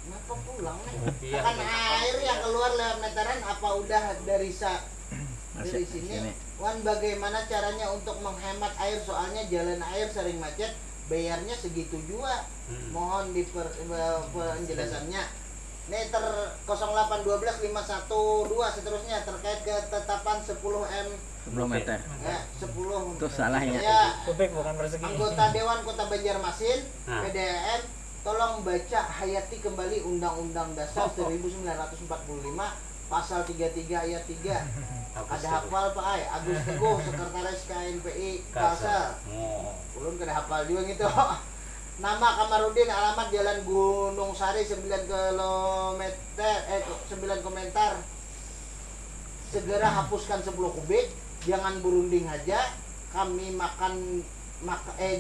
Kenapa pulang nih? Kan air yang keluar lewat meteran apa udah dari sini? Wan bagaimana caranya untuk menghemat air, soalnya jalan air sering macet, bayarnya segitu juga. Mohon di penjelasannya. Meter 0812512 seterusnya terkait ketetapan 10 meter. Ya, 10. Itu salahnya. Ya. Kubik bukan persegi. Anggota Dewan Kota Banjarmasin, PDAM, tolong baca hayati kembali Undang-Undang Dasar 1945 pasal 33 ayat 3. Ada hafal Pak Ai? Agus Teguh, Sekretaris KNPI Kalsel. Ulun kada hafal juga gitu. Nama Kamarudin, alamat Jalan Gunung Sari 9 komentar. Segera hapuskan 10 kubik, jangan berunding aja. Kami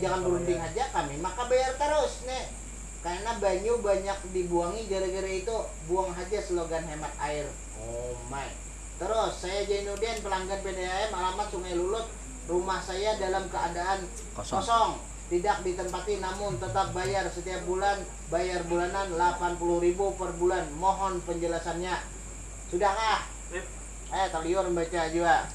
jangan berunding aja, kami maka bayar terus nih. Karena banyu banyak dibuangi, gara-gara itu buang aja slogan hemat air. Oh my. Terus saya Jainuddin, pelanggan PDAM, alamat Sungai Lulut. Rumah saya dalam keadaan kosong. Tidak ditempati namun tetap bayar setiap bulan, bayar bulanan 80.000 per bulan. Mohon penjelasannya. Sudahkah? Taliur baca juga.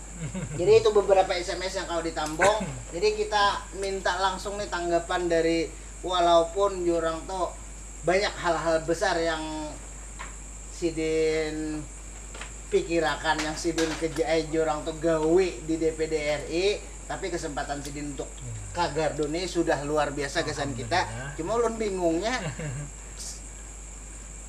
Jadi itu beberapa SMS yang kau ditambong. Jadi kita minta langsung nih tanggapan dari, walaupun jurang tuh banyak hal-hal besar yang sidin pikirakan, yang sidin kerjain jurang tuh gawe di DPD RI, tapi kesempatan sidin untuk Kagardone sudah luar biasa kesan kita. Cuma ulun bingungnya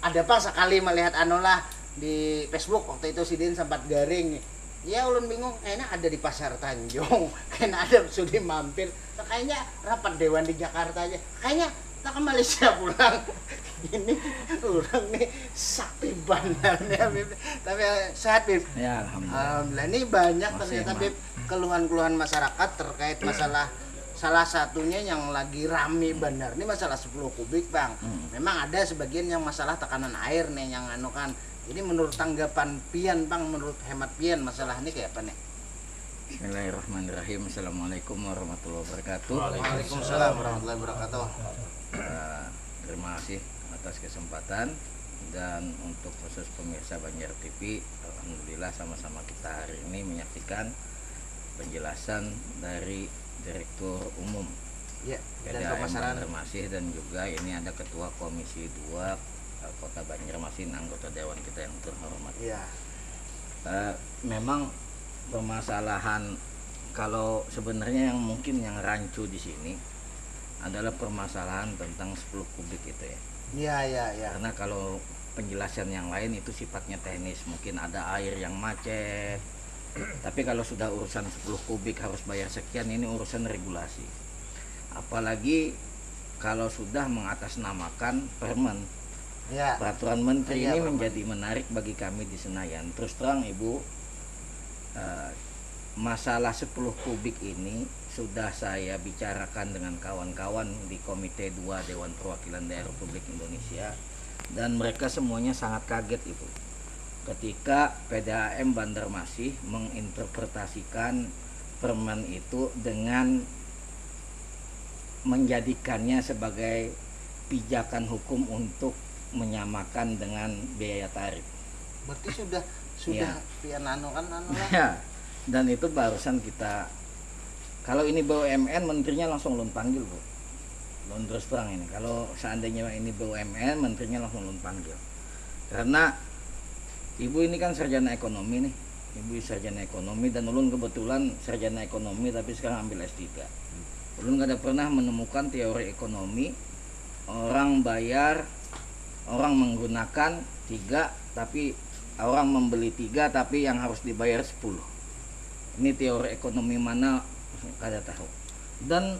ada apa sekali melihat lah di Facebook waktu itu sidin sempat garing. Ya ulun bingung, kayaknya ada di Pasar Tanjung, kayaknya ada sudah mampir, kayaknya rapat dewan di Jakarta aja, kayaknya kita ke Malaysia pulang. Ini orang nih sakti bandarnya Bib. Tapi sehat Bib. Ya alhamdulillah. Ini banyak ternyata Bib keluhan-keluhan masyarakat terkait masalah, salah satunya yang lagi rame bandar ini masalah 10 kubik Bang. Memang ada sebagian yang masalah tekanan air nih yang kan. Ini menurut tanggapan Pian Bang, menurut hemat Pian masalah ini kayak apa nih? Bismillahirrahmanirrahim. Assalamualaikum warahmatullahi wabarakatuh. Waalaikumsalam warahmatullahi wabarakatuh. Terima kasih atas kesempatan, dan untuk khusus pemirsa Banjar TV, alhamdulillah sama-sama kita hari ini menyaksikan penjelasan dari Direktur Umum dan Banjarmasin, dan juga ini ada Ketua Komisi 2 Kota Banjarmasin, anggota Dewan kita yang terhormat. Memang permasalahan, kalau sebenarnya yang mungkin yang rancu di sini adalah permasalahan tentang 10 kubik itu ya. Iya. Karena kalau penjelasan yang lain itu sifatnya teknis, mungkin ada air yang macet. Tapi kalau sudah urusan 10 kubik harus bayar sekian, ini urusan regulasi. Apalagi kalau sudah mengatasnamakan permen. Peraturan Menteri ini menjadi menarik bagi kami di Senayan. Terus terang Ibu, masalah 10 kubik ini sudah saya bicarakan dengan kawan-kawan di Komite 2 Dewan Perwakilan Daerah Republik Indonesia, dan mereka semuanya sangat kaget Ibu ketika PDAM Banjarmasin menginterpretasikan permen itu dengan menjadikannya sebagai pijakan hukum untuk menyamakan dengan biaya tarif. Berarti sudah Pian lah. Ya, dan itu barusan kita, kalau ini BUMN menterinya langsung ulun panggil Bu. Ulun terus terang ini, kalau seandainya ini BUMN menterinya langsung ulun panggil. Karena Ibu ini kan sarjana ekonomi nih. Ibu sarjana ekonomi, dan ulun kebetulan sarjana ekonomi tapi sekarang ambil S3. Ulun gak ada pernah menemukan teori ekonomi orang orang menggunakan 3 tapi orang membeli 3 tapi yang harus dibayar 10. Ini teori ekonomi mana kada tahu. Dan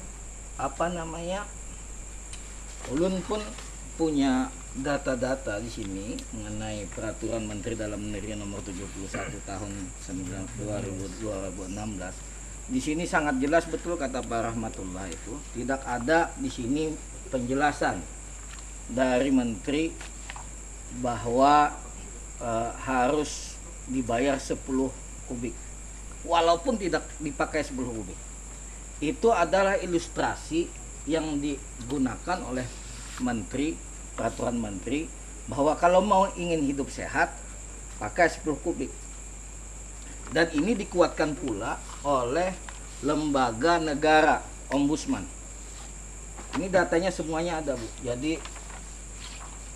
ulun pun punya data-data di sini mengenai peraturan Menteri Dalam Negeri nomor 71 tahun 2016. Di sini sangat jelas betul kata Pak Rahmatullah, itu tidak ada di sini penjelasan dari Menteri bahwa harus dibayar 10 kubik walaupun tidak dipakai 10 kubik. Itu adalah ilustrasi yang digunakan oleh Menteri, peraturan Menteri, bahwa kalau mau ingin hidup sehat pakai 10 kubik. Dan ini dikuatkan pula oleh lembaga negara, Ombudsman. Ini datanya semuanya ada, Bu. Jadi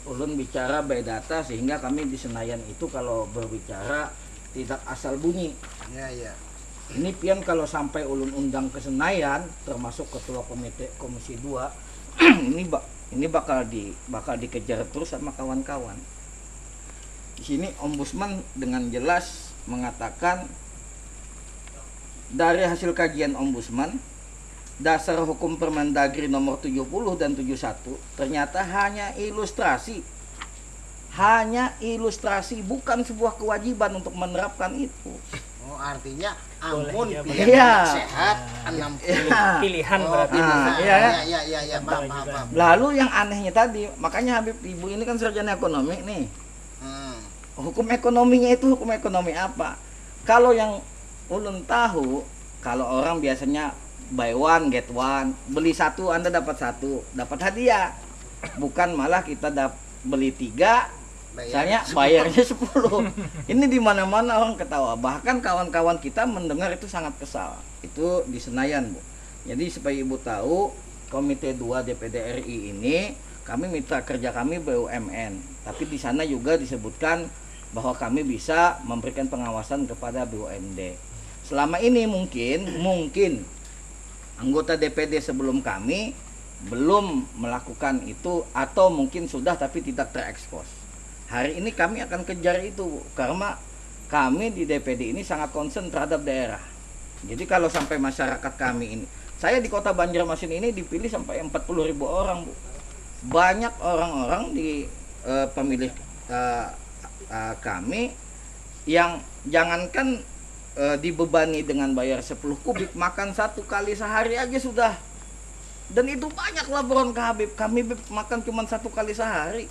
ulun bicara by data, sehingga kami di Senayan itu kalau berbicara tidak asal bunyi. Ya. Ini pian kalau sampai ulun undang ke Senayan, termasuk ketua komisi 2, ini bakal dikejar terus sama kawan-kawan. Di sini Ombudsman dengan jelas mengatakan, dari hasil kajian Ombudsman, dasar hukum Permendagri nomor 70 dan 71 ternyata hanya ilustrasi. Hanya ilustrasi, bukan sebuah kewajiban untuk menerapkan itu. Oh, artinya ampun iya. Sehat 60 pilihan berarti. Iya, paham. Lalu yang anehnya tadi, makanya Habib, ibu ini kan sarjana ekonomi nih. Hukum ekonominya itu hukum ekonomi apa? Kalau yang ulun tahu, kalau orang biasanya buy one get one, beli satu Anda dapat satu, dapat hadiah. Bukan malah kita beli 3, misalnya bayarnya 10. Ini di mana-mana orang ketawa. Bahkan kawan-kawan kita mendengar itu sangat kesal. Itu di Senayan, Bu. Jadi supaya Ibu tahu, Komite 2 DPD RI ini kami mitra kerja kami BUMN. Tapi di sana juga disebutkan bahwa kami bisa memberikan pengawasan kepada BUMD. Selama ini mungkin anggota DPD sebelum kami belum melakukan itu, atau mungkin sudah tapi tidak terekspos. Hari ini kami akan kejar itu, Bu, karena kami di DPD ini sangat concern terhadap daerah. Jadi kalau sampai masyarakat kami ini, saya di kota Banjarmasin ini dipilih sampai 40.000 orang, Bu. Banyak orang-orang di pemilih kami yang jangankan dibebani dengan bayar 10 kubik, makan 1 kali sehari aja sudah. Dan itu banyak laporan ke Habib, kami makan cuma 1 kali sehari.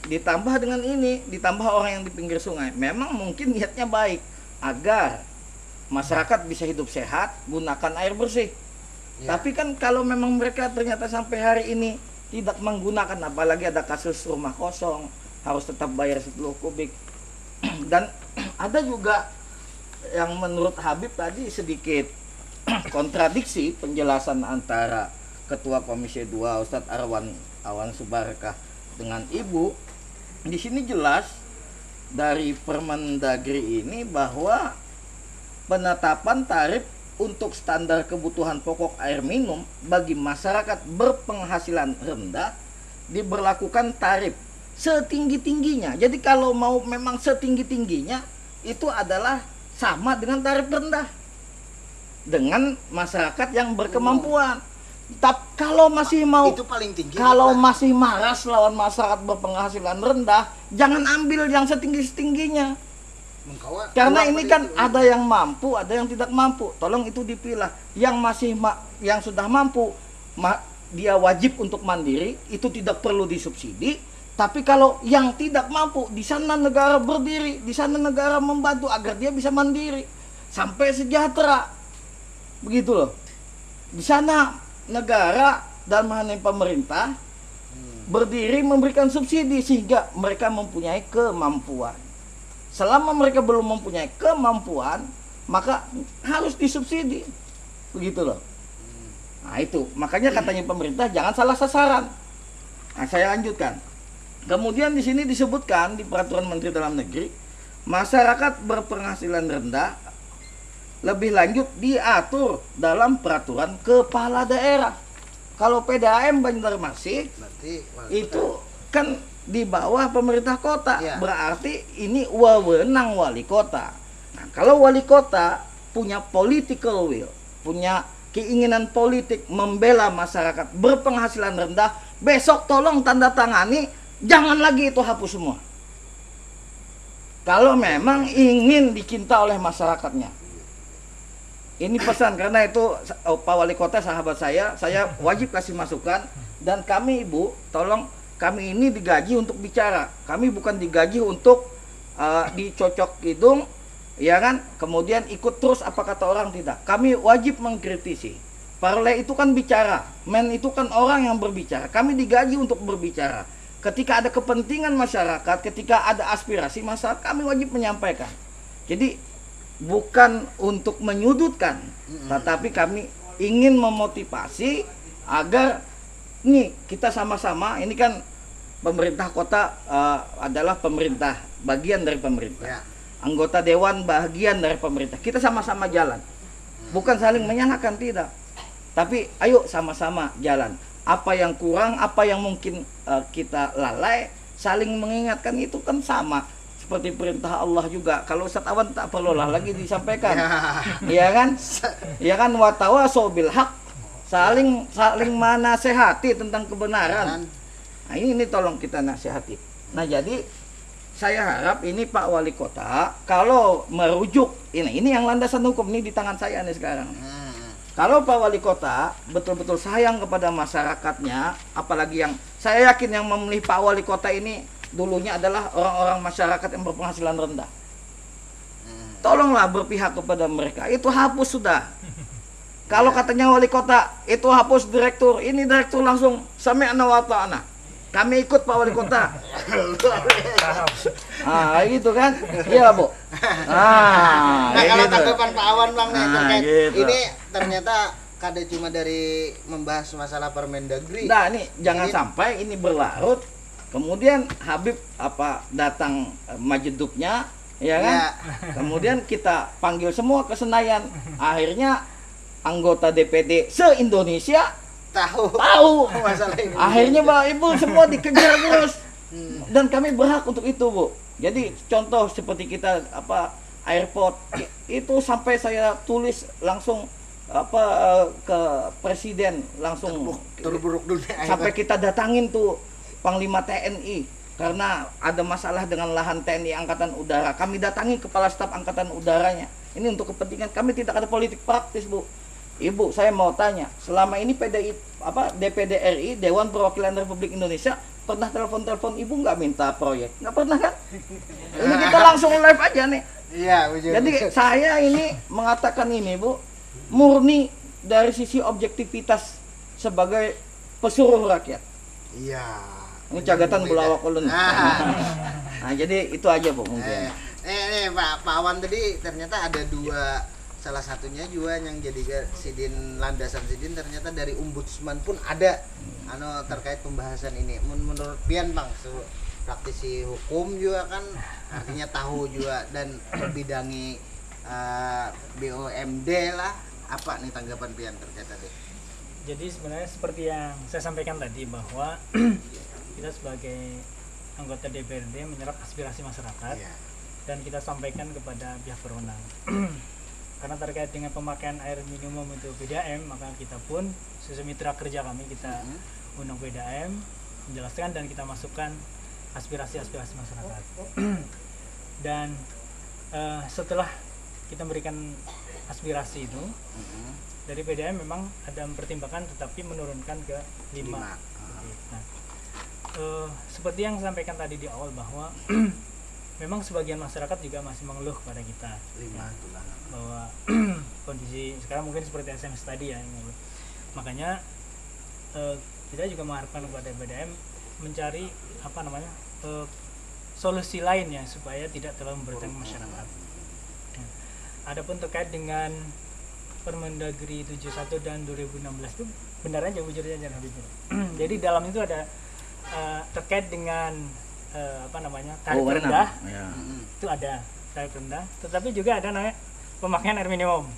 Ditambah dengan ini, ditambah orang yang di pinggir sungai. Memang mungkin niatnya baik agar masyarakat bisa hidup sehat, gunakan air bersih. Tapi kan kalau memang mereka ternyata sampai hari ini tidak menggunakan, apalagi ada kasus rumah kosong, harus tetap bayar 10 kubik. Dan ada juga yang menurut Habib tadi sedikit kontradiksi penjelasan antara Ketua Komisi 2 Ustadz Awan Subarkah dengan Ibu. Di sini jelas dari Permendagri ini bahwa penetapan tarif untuk standar kebutuhan pokok air minum bagi masyarakat berpenghasilan rendah diberlakukan tarif setinggi-tingginya. Jadi kalau mau memang setinggi-tingginya, itu adalah sama dengan tarif rendah dengan masyarakat yang berkemampuan. Tapi kalau masih mau, itu paling tinggi, kalau masih maras lawan masyarakat berpenghasilan rendah, jangan ambil yang setinggi-tingginya. Karena ini kan ada yang mampu, ada yang tidak mampu. Tolong itu dipilah. Yang sudah mampu, dia wajib untuk mandiri, itu tidak perlu disubsidi. Tapi kalau yang tidak mampu, di sana negara berdiri, di sana negara membantu agar dia bisa mandiri sampai sejahtera. Begitu loh. Di sana negara dan pemerintah berdiri memberikan subsidi sehingga mereka mempunyai kemampuan. Selama mereka belum mempunyai kemampuan, maka harus disubsidi. Begitu loh. Nah itu, makanya katanya pemerintah jangan salah sasaran. Nah, saya lanjutkan. Kemudian di sini disebutkan di Peraturan Menteri Dalam Negeri, masyarakat berpenghasilan rendah lebih lanjut diatur dalam peraturan kepala daerah. Kalau PDAM Banjarmasin itu kan di bawah pemerintah kota, berarti ini wewenang wali kota. Nah, kalau wali kota punya political will, punya keinginan politik membela masyarakat berpenghasilan rendah, besok tolong tanda tangani, jangan lagi itu hapus semua. Kalau memang ingin dicinta oleh masyarakatnya. Ini pesan, karena itu Pak Wali Kota sahabat saya wajib kasih masukan. Dan kami Ibu, tolong, kami ini digaji untuk bicara. Kami bukan digaji untuk dicocok hidung, ya kan? Kemudian ikut terus apa kata orang, tidak. Kami wajib mengkritisi. Parle itu kan bicara, men itu kan orang yang berbicara. Kami digaji untuk berbicara. Ketika ada kepentingan masyarakat, ketika ada aspirasi masyarakat, kami wajib menyampaikan. Jadi bukan untuk menyudutkan, tetapi kami ingin memotivasi agar nih kita sama-sama, ini kan pemerintah kota adalah pemerintah, bagian dari pemerintah. Anggota dewan bagian dari pemerintah. Kita sama-sama jalan. Bukan saling menyalahkan, tidak. Tapi ayo sama-sama jalan. Apa yang kurang, apa yang mungkin kita lalai, saling mengingatkan, itu kan sama. Seperti perintah Allah juga. Kalau Ustaz Awan tak perlulah lagi disampaikan. Iya kan? Iya kan, wa tawasau bil haq. Saling menasehati tentang kebenaran. Nah, ini tolong kita nasihati. Nah, jadi saya harap ini Pak Wali Kota kalau merujuk ini yang landasan hukum ini di tangan saya nih sekarang. Kalau Pak Wali Kota betul-betul sayang kepada masyarakatnya, apalagi yang saya yakin yang memilih Pak Wali Kota ini dulunya adalah orang-orang masyarakat yang berpenghasilan rendah. Tolonglah berpihak kepada mereka. Itu hapus sudah. Kalau katanya Wali Kota itu hapus direktur, ini direktur langsung sami'na wa ta'na. Kami ikut Pak Wali Kota. Gitu kan? Iya, Bu. Nah, kalau tanggapan Pak Awan Bang nih terkait gitu. ini ternyata kada cuma dari membahas masalah Permendagri. Nah, ini jangan sampai ini berlarut. Kemudian Habib datang majeduknya, ya kan? Kemudian kita panggil semua ke Senayan. Akhirnya anggota DPD se-Indonesia tahu masalah ini. Akhirnya Bapak Ibu semua dikejar terus. Dan kami berhak untuk itu, Bu. Jadi contoh seperti kita airport itu sampai saya tulis langsung ke presiden langsung terburuk dunia. Sampai kita datangin tuh Panglima TNI karena ada masalah dengan lahan TNI Angkatan Udara. Kami datangi Kepala Staf Angkatan Udaranya. Ini untuk kepentingan kami, tidak ada politik praktis, Bu. Ibu, saya mau tanya, selama ini DPD RI, Dewan Perwakilan Republik Indonesia, pernah telepon Ibu nggak minta proyek? Nggak pernah kan? Ini kita langsung live aja nih. Iya, jadi saya ini mengatakan ini, Bu, murni dari sisi objektivitas sebagai pesuruh rakyat. Iya. Ini cagatan bulawak ulun. Nah, jadi itu aja, Bu, mungkin. Pak Awan tadi ternyata ada dua, salah satunya juga yang jadi sidin landasan sidin ternyata dari ombudsman pun ada terkait pembahasan ini. Menurut Pian Bang, praktisi hukum juga kan artinya tahu juga dan membidangi BUMD lah, apa nih tanggapan Pian terkait tadi? Jadi sebenarnya seperti yang saya sampaikan tadi bahwa kita sebagai anggota DPRD menyerap aspirasi masyarakat dan kita sampaikan kepada pihak berwenang. Karena terkait dengan pemakaian air minimum untuk PDAM, maka kita pun sesuai mitra kerja kami, kita undang PDAM, menjelaskan dan kita masukkan aspirasi-aspirasi masyarakat. Dan setelah kita memberikan aspirasi itu, dari PDAM memang ada mempertimbangkan tetapi menurunkan ke 5. Nah, seperti yang saya sampaikan tadi di awal bahwa memang sebagian masyarakat juga masih mengeluh kepada kita bahwa kondisi sekarang mungkin seperti SMS tadi ya, makanya kita juga mengharapkan kepada PDAM mencari solusi lain ya supaya tidak terlalu memberatkan masyarakat. Adapun terkait dengan Permendagri 71 dan 2016 itu benar aja, jujur aja jadi dalam itu ada terkait dengan tarif rendah, itu ada tarif rendah, tetapi juga ada namanya pemakaian air minimum.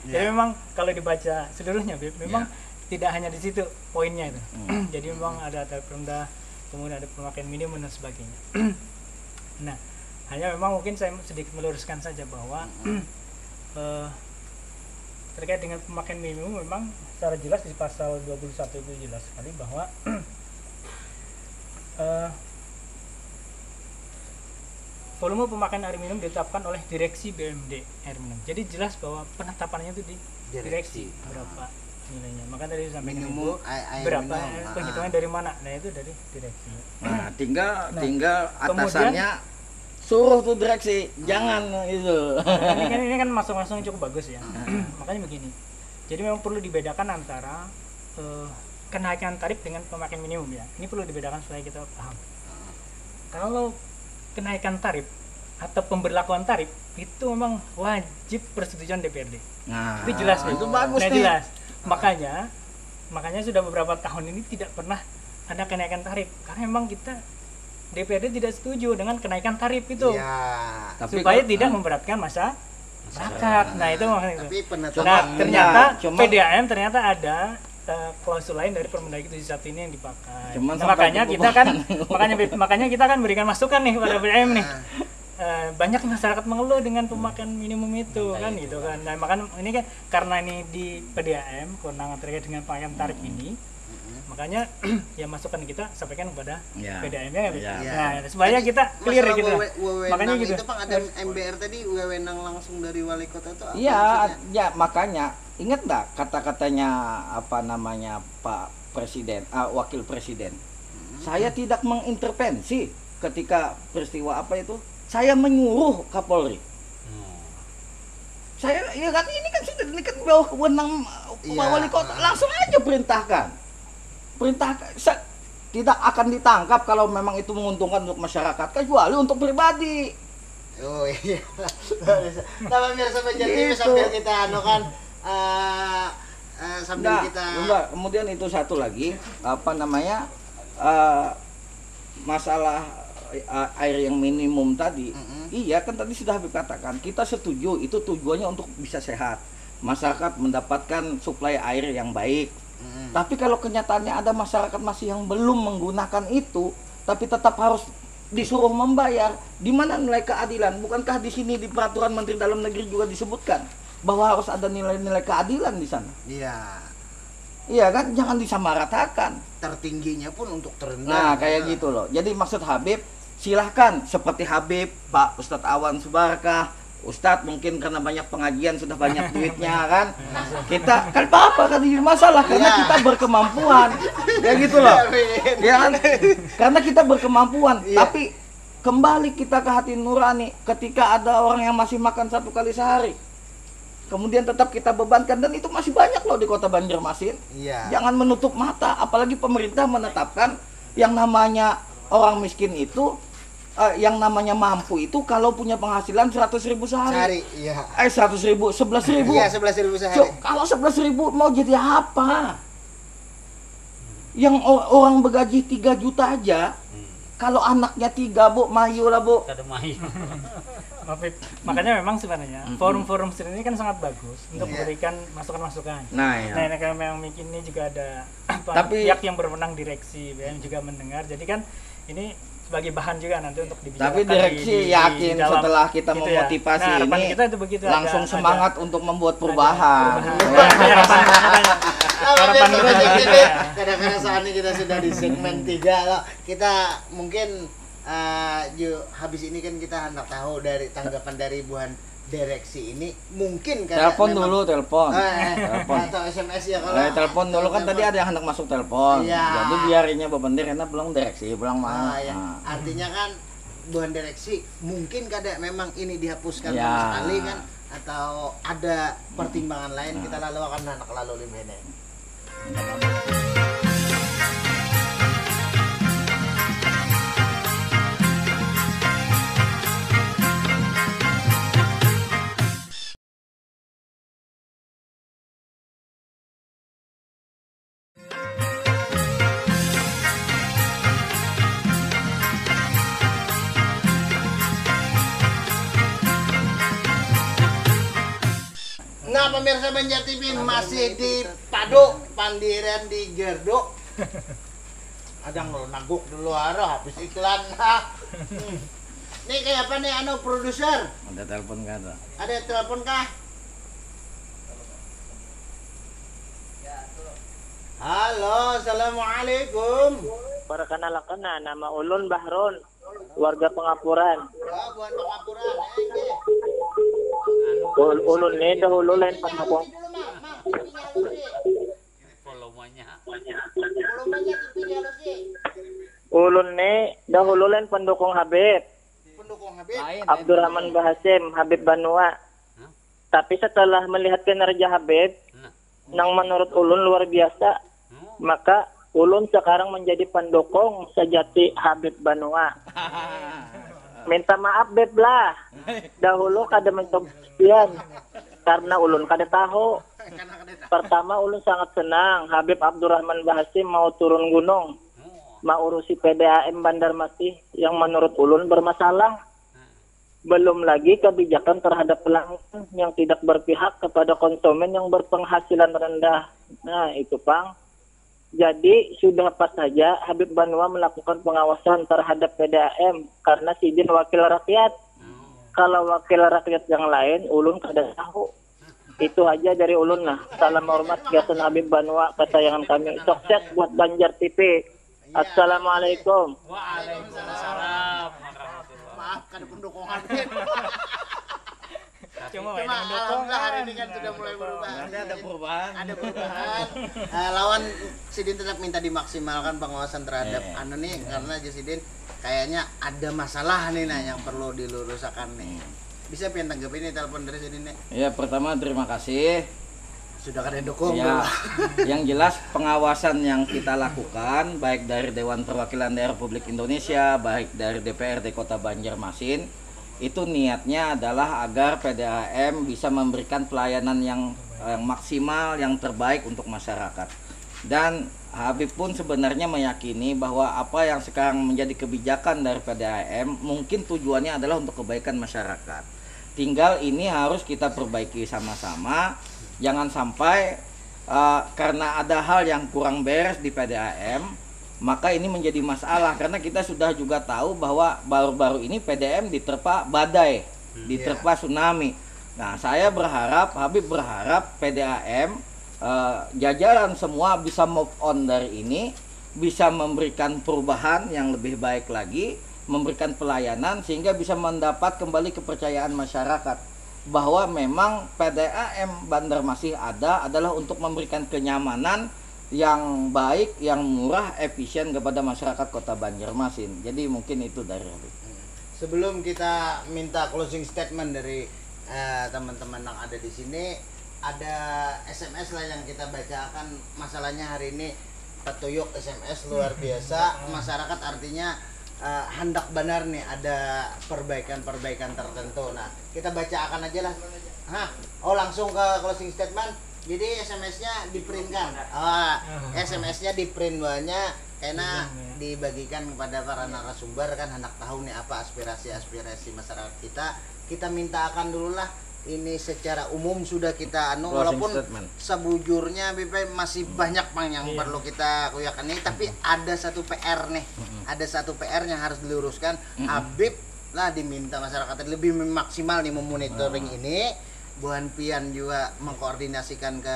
Jadi memang kalau dibaca seluruhnya, memang tidak hanya di situ poinnya itu. Jadi memang ada tarif rendah, kemudian ada pemakaian minimum dan sebagainya. Nah, hanya memang mungkin saya sedikit meluruskan saja bahwa terkait dengan pemakaian minimum memang secara jelas di pasal 21 itu jelas sekali bahwa volume pemakaian air minum ditetapkan oleh direksi BUMD air minum. Jadi jelas bahwa penetapannya itu di direksi berapa nilainya. Maka tadi sampai minimum berapa penghitungan dari mana? Nah itu dari direksi. Nah tinggal atasannya suruh tuh direksi, jangan itu. Ini kan masuk-masuk cukup bagus ya. Makanya begini. Jadi memang perlu dibedakan antara kenaikan tarif dengan pemakaian minimum ya. Ini perlu dibedakan supaya kita paham. Kalau kenaikan tarif atau pemberlakuan tarif itu memang wajib persetujuan DPRD. Nah, itu jelas itu bagus nih. Jelas. Makanya sudah beberapa tahun ini tidak pernah ada kenaikan tarif karena memang kita DPRD tidak setuju dengan kenaikan tarif itu. Ya, supaya tidak memberatkan masyarakat. Nah, itu makanya. Tapi ternyata PDAM ternyata ada klausul lain dari Permendagri 71 ini yang dipakai. Makanya kita kan berikan masukan nih kepada PDAM nih. Banyak masyarakat mengeluh dengan pemakaian minimum itu kan gitu kan. Nah, makanya ini kan karena ini di PDAM kewenangan terkait dengan pemakaian tarif ini, makanya ya masukan kita sampaikan kepada PDAM-nya. Nah, supaya kita clear gitu. Makanya gitu. Itu Pak ada MBR tadi wewenang langsung dari wali kota itu apa? Iya, makanya ingat enggak kata-katanya Pak Presiden, Wakil Presiden. Saya tidak mengintervensi ketika peristiwa apa itu. Saya menyuruh Kapolri. Saya ya kan ini kan bawah wewenang wali kota, langsung aja perintahkan. Tidak akan ditangkap kalau memang itu menguntungkan untuk masyarakat, kecuali untuk pribadi. Oh iya. Nah, pemirsa Banjar sambil kita sambil kita kemudian itu satu lagi masalah air yang minimum tadi. Iya kan tadi sudah Habib katakan, kita setuju itu tujuannya untuk bisa sehat, masyarakat mendapatkan suplai air yang baik. Tapi kalau kenyataannya ada masyarakat masih yang belum menggunakan itu, tapi tetap harus disuruh membayar, di mana nilai keadilan? Bukankah di sini di peraturan Menteri Dalam Negeri juga disebutkan bahwa harus ada nilai-nilai keadilan di sana? Iya kan, jangan disamaratakan. Tertingginya pun untuk terendah. Nah, kayak gitu loh. Jadi maksud Habib, silahkan seperti Habib, Pak Ustadz Awan Subarkah, Ustadz mungkin karena banyak pengajian sudah banyak duitnya kan. Kita kan apa kan ini masalah karena kita berkemampuan. Ya gitu loh. Ya kan? Karena kita berkemampuan, tapi kembali kita ke hati nurani ketika ada orang yang masih makan 1 kali sehari. Kemudian tetap kita bebankan, dan itu masih banyak loh di Kota Banjarmasin. Jangan menutup mata, apalagi pemerintah menetapkan yang namanya orang miskin itu, yang namanya mampu itu kalau punya penghasilan 100.000 sehari. 100.000, 11.000. Iya, 11.000 sehari. Kalau 11.000 mau jadi apa? Yang orang bergaji 3 juta aja, kalau anaknya 3 Bu, mayu lah Bu. Makanya memang sebenarnya forum-forum seperti ini kan sangat bagus untuk memberikan masukan-masukan. Nah, kalau memang ini juga ada pihak yang berwenang direksi yang juga mendengar. Jadi kan ini sebagai bahan juga nanti untuk dibicarakan. Tapi direksi yakin setelah kita gitu memotivasi ini kita itu begitu, langsung semangat untuk membuat perubahan. Kadang-kadang saat ini kita sudah di segmen 3 loh. Kita mungkin habis ini kan kita hendak tahu dari tanggapan dari buhan direksi ini, mungkin kan telepon dulu telepon atau SMS ya kalau telepon dulu kan tadi ada yang hendak masuk telepon. Jadi biarinya bebendir karena belum direksi belum mau. Artinya kan buhan direksi mungkin kada memang ini dihapuskan sama sekali kan, atau ada pertimbangan lain. Kita lalu akan anak lalu limene. Nah, pemirsa Banjar TV masih di Pado, Pandiran di Gerdo. Ada naguk dulu habis iklan. Nih kayak apa nih produser? Ada telepon kah? Ada telepon kah? Halo, assalamualaikum. Perkenalkan nama Ulun Bahron, warga Pengapuran. Wah, buat Pengapuran. Ulun ini dahulu lain pendukung. Ulun ini dahulu lain pendukung Habib. Pendukung Habib. Abdurrahman Bahasim, Habib Banua. Tapi setelah melihat kinerja Habib, yang menurut Ulun luar biasa, maka Ulun sekarang menjadi pendukung sejati Habib Banua. Minta maaf Beb lah. Dahulu kada mencoba sekian karena Ulun kada tahu. Pertama Ulun sangat senang Habib Abdurrahman Bahasim mau turun gunung, mau urusi PDAM Banjarmasin yang menurut Ulun bermasalah. Belum lagi kebijakan terhadap pelanggan yang tidak berpihak kepada konsumen yang berpenghasilan rendah. Nah itu Pang. Jadi sudah pas saja Habib Banua melakukan pengawasan terhadap PDAM karena Sidin wakil rakyat. Kalau wakil rakyat yang lain Ulun kada tahu. Itu aja dari Ulun lah. Salam hormat Gasan Habib Banua kesayangan kami. Sukses buat Banjar TV. Assalamualaikum. Waalaikumsalam. Maaf kada pendukung Habib. Cuma alhamdulillah hari ini kan sudah mulai berubah. Ada perubahan. Ada perubahan. Lawan Sidin tetap minta dimaksimalkan pengawasan terhadap anu nih karena Sidin kayaknya ada masalah nih nah yang perlu diluruskan nih. Bisa pian tanggapi ini telepon dari Sidin nih? Ya pertama terima kasih. Sudah kada dukung. Ya, yang jelas pengawasan yang kita lakukan baik dari Dewan Perwakilan Daerah Republik Indonesia, baik dari DPRD Kota Banjarmasin, itu niatnya adalah agar PDAM bisa memberikan pelayanan yang maksimal, yang terbaik untuk masyarakat. Dan Habib pun sebenarnya meyakini bahwa apa yang sekarang menjadi kebijakan dari PDAM mungkin tujuannya adalah untuk kebaikan masyarakat. Tinggal ini harus kita perbaiki sama-sama. Jangan sampai karena ada hal yang kurang beres di PDAM, maka ini menjadi masalah karena kita sudah juga tahu bahwa baru-baru ini PDAM diterpa badai, diterpa tsunami. Nah, saya berharap, Habib berharap PDAM jajaran semua bisa move on dari ini, bisa memberikan perubahan yang lebih baik lagi, memberikan pelayanan sehingga bisa mendapat kembali kepercayaan masyarakat bahwa memang PDAM Banjarmasin adalah untuk memberikan kenyamanan yang baik, yang murah, efisien kepada masyarakat Kota Banjarmasin. Jadi mungkin itu dari Habib. Sebelum kita minta closing statement dari teman-teman yang ada di sini, ada SMS lah yang kita bacakan. Masalahnya hari ini petuyuk SMS luar biasa. Masyarakat artinya hendak benar nih ada perbaikan-perbaikan tertentu. Nah, kita bacakan aja lah. Langsung ke closing statement. Jadi SMS-nya diprintkan. SMS-nya diprint banyak karena dibagikan kepada para narasumber kan hendak tahu nih apa aspirasi masyarakat kita. Kita mintakan dulu lah. Ini secara umum sudah kita walaupun sebujurnya BP masih banyak Bang yang perlu kita kuyakan nih, tapi ada satu PR nih. Ada satu PR yang harus diluruskan. Habib lah diminta masyarakat lebih maksimal nih memonitoring ini. Buan Pian juga mengkoordinasikan ke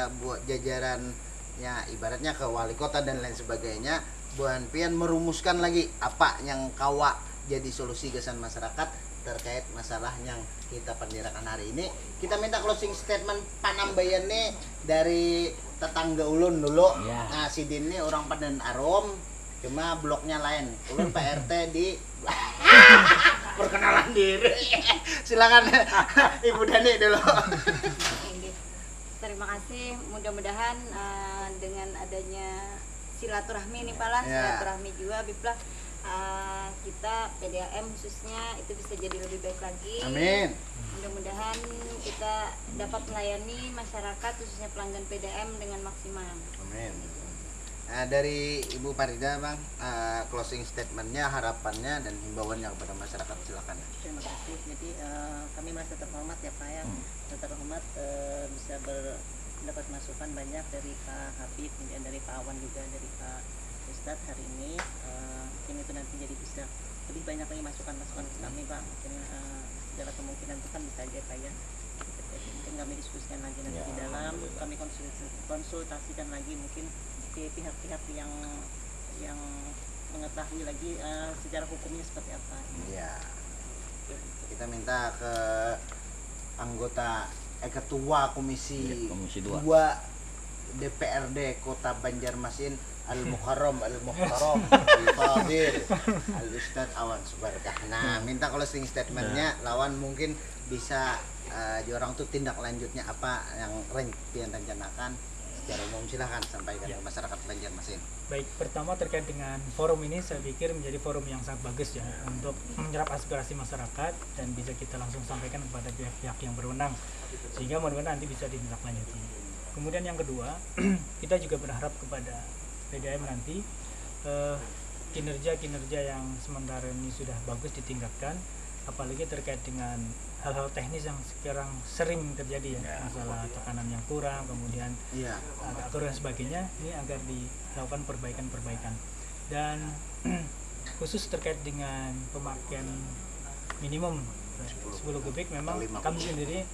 jajaran ya ibaratnya ke wali kota dan lain sebagainya. Buan Pian merumuskan lagi apa yang kawa jadi solusi kesan masyarakat terkait masalah yang kita pendirakan hari ini. Kita minta closing statement panambayan nih dari tetangga Ulun dulu. Nah, Sidin ini orang Padan Arom, cuma bloknya lain. Ulun PRT di perkenalan diri. Silakan Ibu Dani dulu. Terima kasih. Mudah-mudahan dengan adanya silaturahmi ini Pak, silaturahmi juga Biplah kita PDAM khususnya itu bisa jadi lebih baik lagi. Amin. Mudah-mudahan kita dapat melayani masyarakat khususnya pelanggan PDAM dengan maksimal. Amin. Dari Ibu Farida Bang, closing statementnya, harapannya dan himbauannya kepada masyarakat, silakan. Terima kasih. Jadi kami merasa terhormat ya Pak ya, terhormat bisa mendapat masukan banyak dari Pak Habib, kemudian dari Pak Awan juga, dari Pak Ustadz hari ini. Mungkin itu nanti jadi bisa lebih banyak lagi masukan-masukan ke kami Pak. Mungkin segala kemungkinan itu kan bisa aja Pak ya. Mungkin kami diskusikan lagi nanti di dalam, kami konsultasikan lagi mungkin ke pihak-pihak yang mengetahui lagi secara hukumnya seperti apa. Iya. Kita minta ke ketua Komisi 2 DPRD Kota Banjarmasin Al-Mukarram Al-Fadil Al-Ustadz Awan Subarkah. Nah, minta closing statementnya lawan mungkin bisa orang tuh tindak lanjutnya apa yang rencanakan secara umum. Silahkan sampaikan ke masyarakat Banjarmasin. Baik, pertama terkait dengan forum ini saya pikir menjadi forum yang sangat bagus ya untuk menyerap aspirasi masyarakat dan bisa kita langsung sampaikan kepada pihak-pihak yang berwenang sehingga mudah-mudahan nanti bisa ditindaklanjuti. Kemudian yang kedua, kita juga berharap kepada PDAM nanti kinerja yang sementara ini sudah bagus ditingkatkan, apalagi terkait dengan hal-hal teknis yang sekarang sering terjadi ya, masalah tekanan yang kurang, kemudian agak kurang dan sebagainya, ini agar dilakukan perbaikan-perbaikan. Dan khusus terkait dengan pemakaian minimum 10 kubik, memang kami sendiri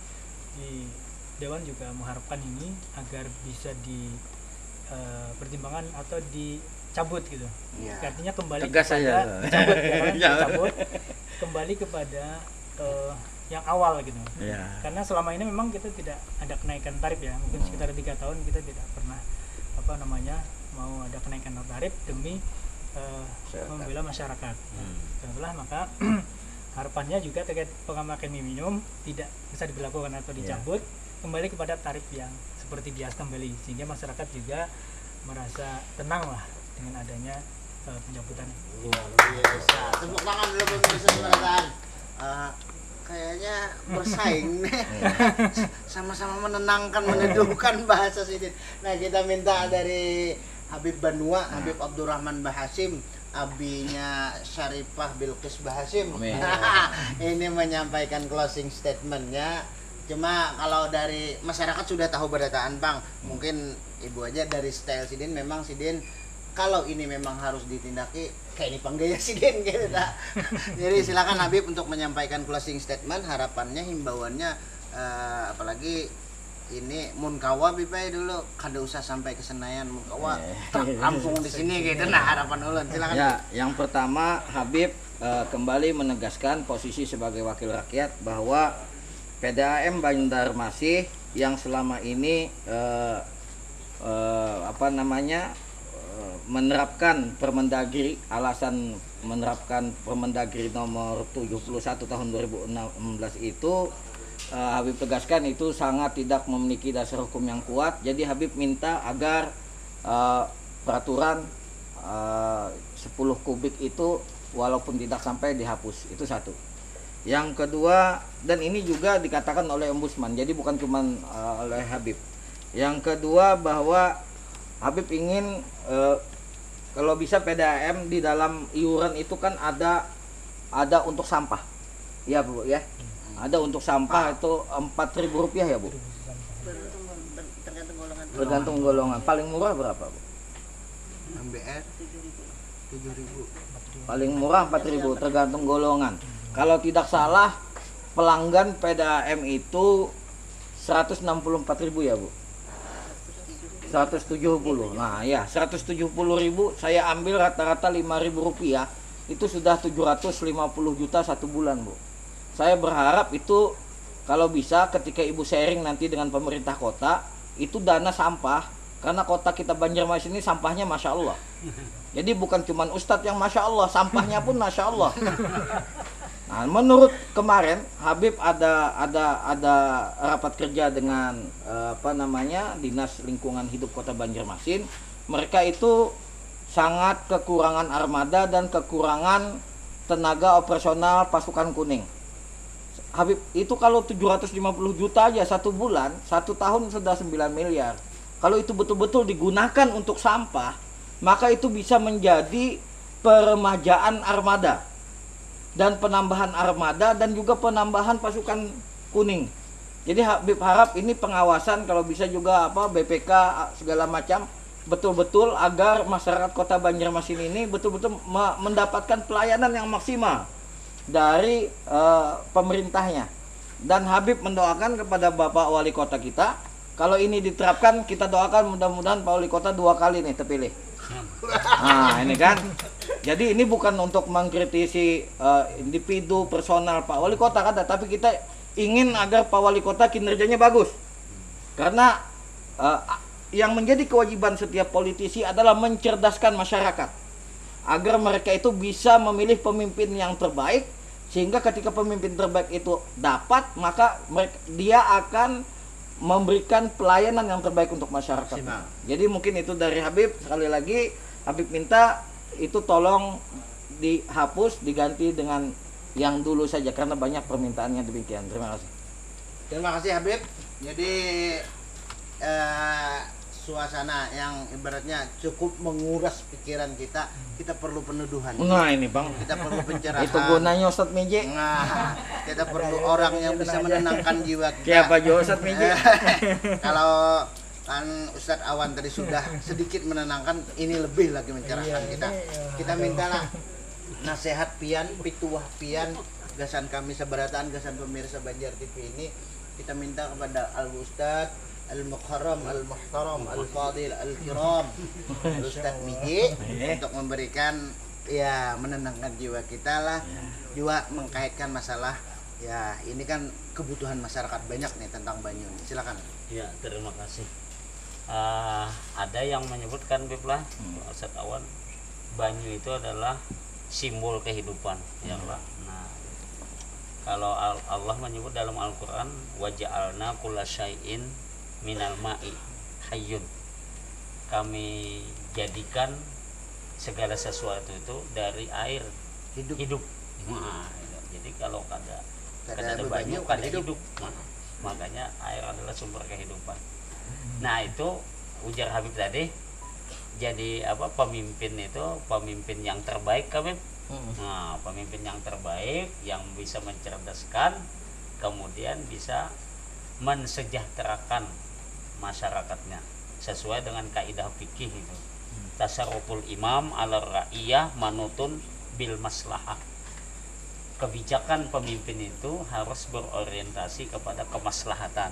di Dewan juga mengharapkan ini agar bisa dipertimbangkan atau dicabut gitu. Artinya kembali tegas kepada dicabut kembali kepada yang awal gitu. Karena selama ini memang kita tidak ada kenaikan tarif ya, mungkin sekitar 3 tahun kita tidak pernah mau ada kenaikan tarif demi membela masyarakat. Setelah maka harapannya juga terkait pemakaian minimum tidak bisa diberlakukan atau dicabut, kembali kepada tarif yang seperti biasa kembali, sehingga masyarakat juga merasa tenang lah dengan adanya pencabutan. Luar biasa. Tepuk tangan dulu pemirsa sekalian. Kayaknya bersaing nih. Sama-sama menenangkan, meneduhkan bahasa Sidin. Nah, kita minta dari Habib Banua, Habib Abdurrahman Bahasim, abinya Syarifah Bilqis Bahasim. Ini menyampaikan closing statementnya. Cuma kalau dari masyarakat sudah tahu berataan Bang, mungkin ibu aja dari style Sidin, memang Sidin kalau ini memang harus ditindaki kayak ini panggaya Sidin gitu. Jadi silakan Habib untuk menyampaikan closing statement, harapannya, himbauannya, apalagi ini Munkawa Bipai dulu kada usah sampai ke Senayan, Munkawa langsung di sini gitu. Nah, harapan ulun silakan. Ya, yang pertama Habib kembali menegaskan posisi sebagai wakil rakyat bahwa PDAM Banjarmasin yang selama ini menerapkan Permendagri, alasan menerapkan Permendagri nomor 71 tahun 2016 itu Habib tegaskan itu sangat tidak memiliki dasar hukum yang kuat. Jadi Habib minta agar peraturan 10 kubik itu walaupun tidak sampai dihapus. Itu satu. Yang kedua, dan ini juga dikatakan oleh Ombudsman, jadi bukan cuma oleh Habib. Yang kedua bahwa Habib ingin kalau bisa PDAM di dalam iuran itu kan ada untuk sampah, ya Bu ya, ada untuk sampah itu Rp4.000 ya Bu. Tergantung golongan. Paling murah berapa Bu? MBR 7.000. Paling murah 4.000 tergantung golongan. Kalau tidak salah pelanggan PDAM itu 164.000 ya Bu. 170. Nah ya 170.000 saya ambil rata-rata Rp5.000, itu sudah 750 juta satu bulan Bu. Saya berharap itu kalau bisa ketika Ibu sharing nanti dengan pemerintah kota, itu dana sampah, karena kota kita Banjarmasin ini sampahnya Masya Allah. Jadi bukan cuma Ustadz yang Masya Allah, sampahnya pun Masya Allah. Nah, menurut kemarin Habib ada rapat kerja dengan Dinas Lingkungan Hidup Kota Banjarmasin. Mereka itu sangat kekurangan armada dan kekurangan tenaga operasional pasukan kuning. Habib itu kalau 750 juta aja satu bulan, satu tahun sudah 9 miliar. Kalau itu betul-betul digunakan untuk sampah, maka itu bisa menjadi peremajaan armada. Dan penambahan armada dan juga penambahan pasukan kuning. Jadi Habib harap ini pengawasan kalau bisa juga BPK segala macam betul-betul agar masyarakat Kota Banjarmasin ini betul-betul mendapatkan pelayanan yang maksimal dari pemerintahnya. Dan Habib mendoakan kepada Bapak Wali Kota kita kalau ini diterapkan, kita doakan mudah-mudahan Pak Wali Kota 2 kali nih terpilih. Nah ini kan, jadi ini bukan untuk mengkritisi individu personal Pak Wali Kota kan, tapi kita ingin agar Pak Wali Kota kinerjanya bagus. Karena yang menjadi kewajiban setiap politisi adalah mencerdaskan masyarakat agar mereka itu bisa memilih pemimpin yang terbaik, sehingga ketika pemimpin terbaik itu dapat, maka dia akan memberikan pelayanan yang terbaik untuk masyarakat. Jadi mungkin itu dari Habib. Sekali lagi Habib minta itu tolong dihapus, diganti dengan yang dulu saja karena banyak permintaannya demikian. Terima kasih. Terima kasih Habib. Jadi suasana yang ibaratnya cukup menguras pikiran kita perlu peneduhan. Nah ini Bang, kita perlu pencerahan. Itu gunanya Ustadz Meje. Nah, kita perlu orang yang bisa menenangkan jiwa kita. Kayak apa juga Ustadz Meje? Kalau kan Ustadz Awan tadi sudah sedikit menenangkan, ini lebih lagi mencerahkan kita. Kita mintalah nasihat pian, pituah pian, gasan kami sabarataan, gasan pemirsa Banjar TV ini. Kita minta kepada Al-Ustadz Al-Mukarram, Al-Muhtaram, Al-Fadil, Al-Kiram, Ustadz Miji untuk memberikan ya menenangkan jiwa kita lah, juga mengkaitkan masalah ya ini kan kebutuhan masyarakat banyak nih tentang Banyu. Silakan. Ya, terima kasih. Ada yang menyebutkan Biblah, Ustadz Awan, Banyu itu adalah simbol kehidupan, ya Allah. Nah, kalau Allah menyebut dalam Al-Quran, waja'alna kulla syai'in minal ma'i hayyun, kami jadikan segala sesuatu itu dari air hidup. Nah, jadi kalau kada ada banyu kada hidup. Nah, makanya air adalah sumber kehidupan. Nah itu ujar Habib tadi, jadi apa, pemimpin itu pemimpin yang terbaik Habib. Nah, pemimpin yang terbaik yang bisa mencerdaskan, kemudian bisa mensejahterakan masyarakatnya sesuai dengan kaidah fikih itu. Tasarruful imam ala ra'iyah manutun bil maslahah. Kebijakan pemimpin itu harus berorientasi kepada kemaslahatan.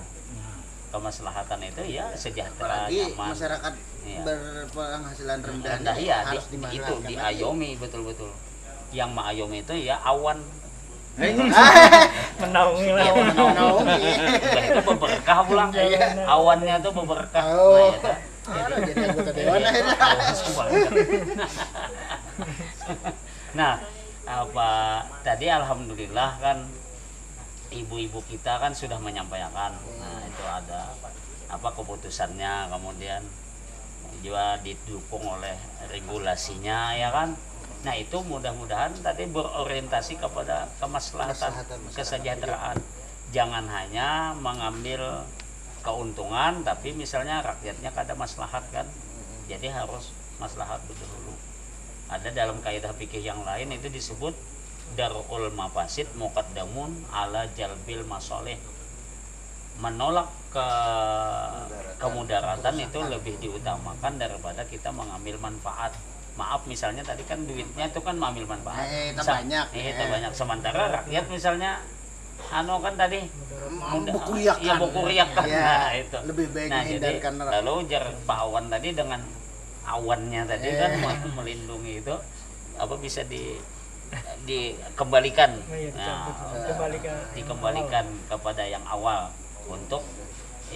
Kemaslahatan itu ya sejahtera, nyaman. Masyarakat berpenghasilan rendah ya, harus itu diayomi betul-betul. Yang mengayomi itu ya awan. Menaungi lah. Menaungi. Itu berberkah pulang. Awannya tuh berberkah. Jadi anggota dewan. Nah, apa tadi alhamdulillah kan ibu-ibu kita kan sudah menyampaikan. Nah, itu ada apa keputusannya, kemudian juga didukung oleh regulasinya, ya kan. Nah itu mudah-mudahan tadi berorientasi kepada kemaslahatan, kesejahteraan. Jangan hanya mengambil keuntungan, tapi misalnya rakyatnya kada maslahat kan. Jadi harus maslahat dulu. Ada dalam kaidah fikih yang lain itu disebut darul mafasid muqaddamun ala jalbil masoleh. Menolak kemudaratan itu lebih diutamakan daripada kita mengambil manfaat. Maaf misalnya tadi kan duitnya itu kan mengambil manfaat banyak sementara rakyat misalnya kan tadi buku riak kan. Nah itu lebih baik menghindarkan. Lalu jar Pak Awan tadi dengan awannya tadi kan melindungi itu apa bisa dikembalikan. Nah, dikembalikan kepada yang awal untuk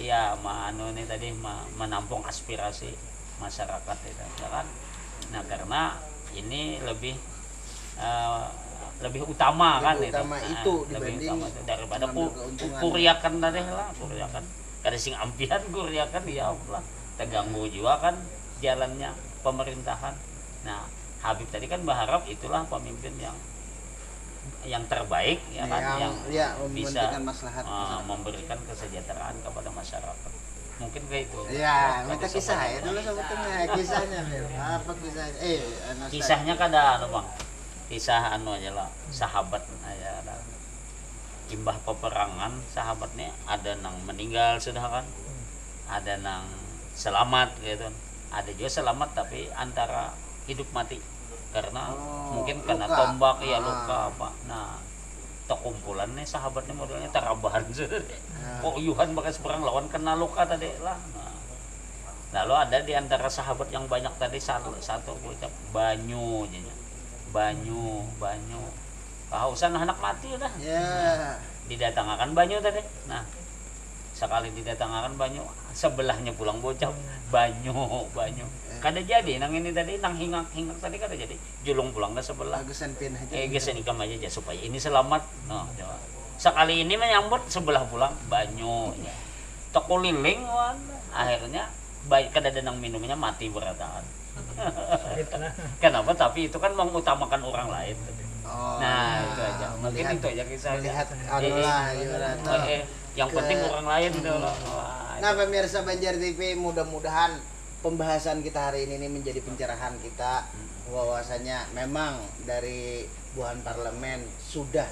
ya ini tadi menampung aspirasi masyarakat itu, ya kan. Nah karena ini lebih utama kan itu daripada kuriakan tadi lah, kuriakan kada sing ampian kuriakan ya Allah terganggu juga kan jalannya pemerintahan. Nah Habib tadi kan berharap itulah pemimpin yang terbaik, ya kan, yang bisa memberikan kesejahteraan kepada masyarakat. Mungkin kayak itu. Ya, minta kisah ya dulu sebetulnya kisahnya. Apa kisahnya? Kisahnya kada Bang. Kisah aja lah, sahabat aja ada. Imbah peperangan sahabatnya ada nang meninggal sudah kan. Ada nang selamat gitu. Ada juga selamat tapi antara hidup mati karena mungkin kena tombak ya luka apa. Nah, kumpulan nih sahabatnya modelnya tarabahan kok Yuhan pakai seberang lawan kena luka tadi lah. Nah, lalu ada di antara sahabat yang banyak tadi satu ucap banyu jadinya. Banyu kehausan anak mati udah. Didatangkan banyu tadi. Nah, sekali didatangkan banyu sebelahnya pulang bocah banyu kada jadi nang ini tadi nang hingak tadi kada jadi julung pulang ke sebelah gesan pin aja gesan ikam aja supaya ini selamat. No, coba sekali ini menyambut sebelah pulang banyu toko liling wan akhirnya baik kada ada nang minumnya mati berataan. Kenapa? Tapi itu kan mengutamakan orang lain. Nah itu aja mungkin itu aja kisah melihat yang penting orang lain itu. Nah pemirsa Banjar TV, mudah-mudahan pembahasan kita hari ini menjadi pencerahan kita bahwasanya memang dari buahan parlemen sudah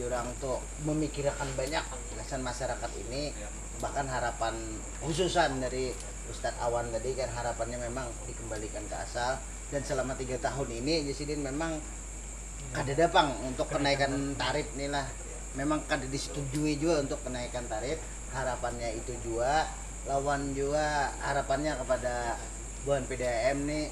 jurang tuh memikirkan banyak alasan masyarakat ini, bahkan harapan khususan dari Ustadz Awan tadi kan harapannya memang dikembalikan ke asal, dan selama 3 tahun ini Jasidin memang kada dapang untuk kenaikan tarif nih lah, memang kada disetujui juga untuk kenaikan tarif. Harapannya itu juga lawan juga harapannya kepada buahan PDAM nih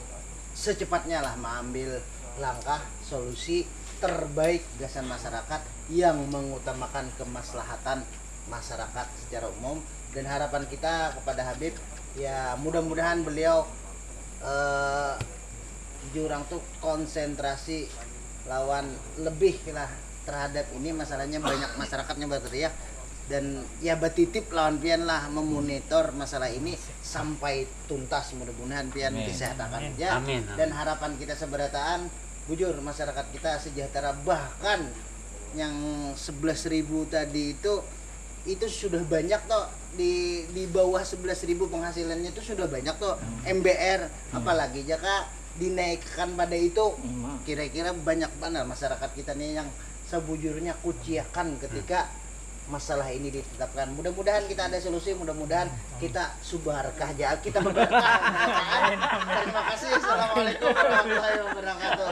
secepatnya lah mengambil langkah solusi terbaik gasan masyarakat yang mengutamakan kemaslahatan masyarakat secara umum. Dan harapan kita kepada Habib ya mudah-mudahan beliau jurang tuh konsentrasi lawan lebih lah terhadap ini masalahnya, banyak masyarakatnya berteriak, dan ya batitip lawan pian lah memonitor masalah ini sampai tuntas, mudah-mudahan pian disehatkan aja. Dan harapan kita seberataan bujur masyarakat kita sejahtera, bahkan yang 11.000 tadi itu sudah banyak toh, di bawah 11.000 penghasilannya itu sudah banyak toh MBR, apalagi jika dinaikkan pada itu kira-kira banyak banget masyarakat kita nih yang sebujurnya kuciakan ketika masalah ini ditetapkan. Mudah-mudahan kita ada solusi, mudah-mudahan kita subarkah aja, kita berberkah. Terima kasih. Assalamualaikum warahmatullahi wabarakatuh.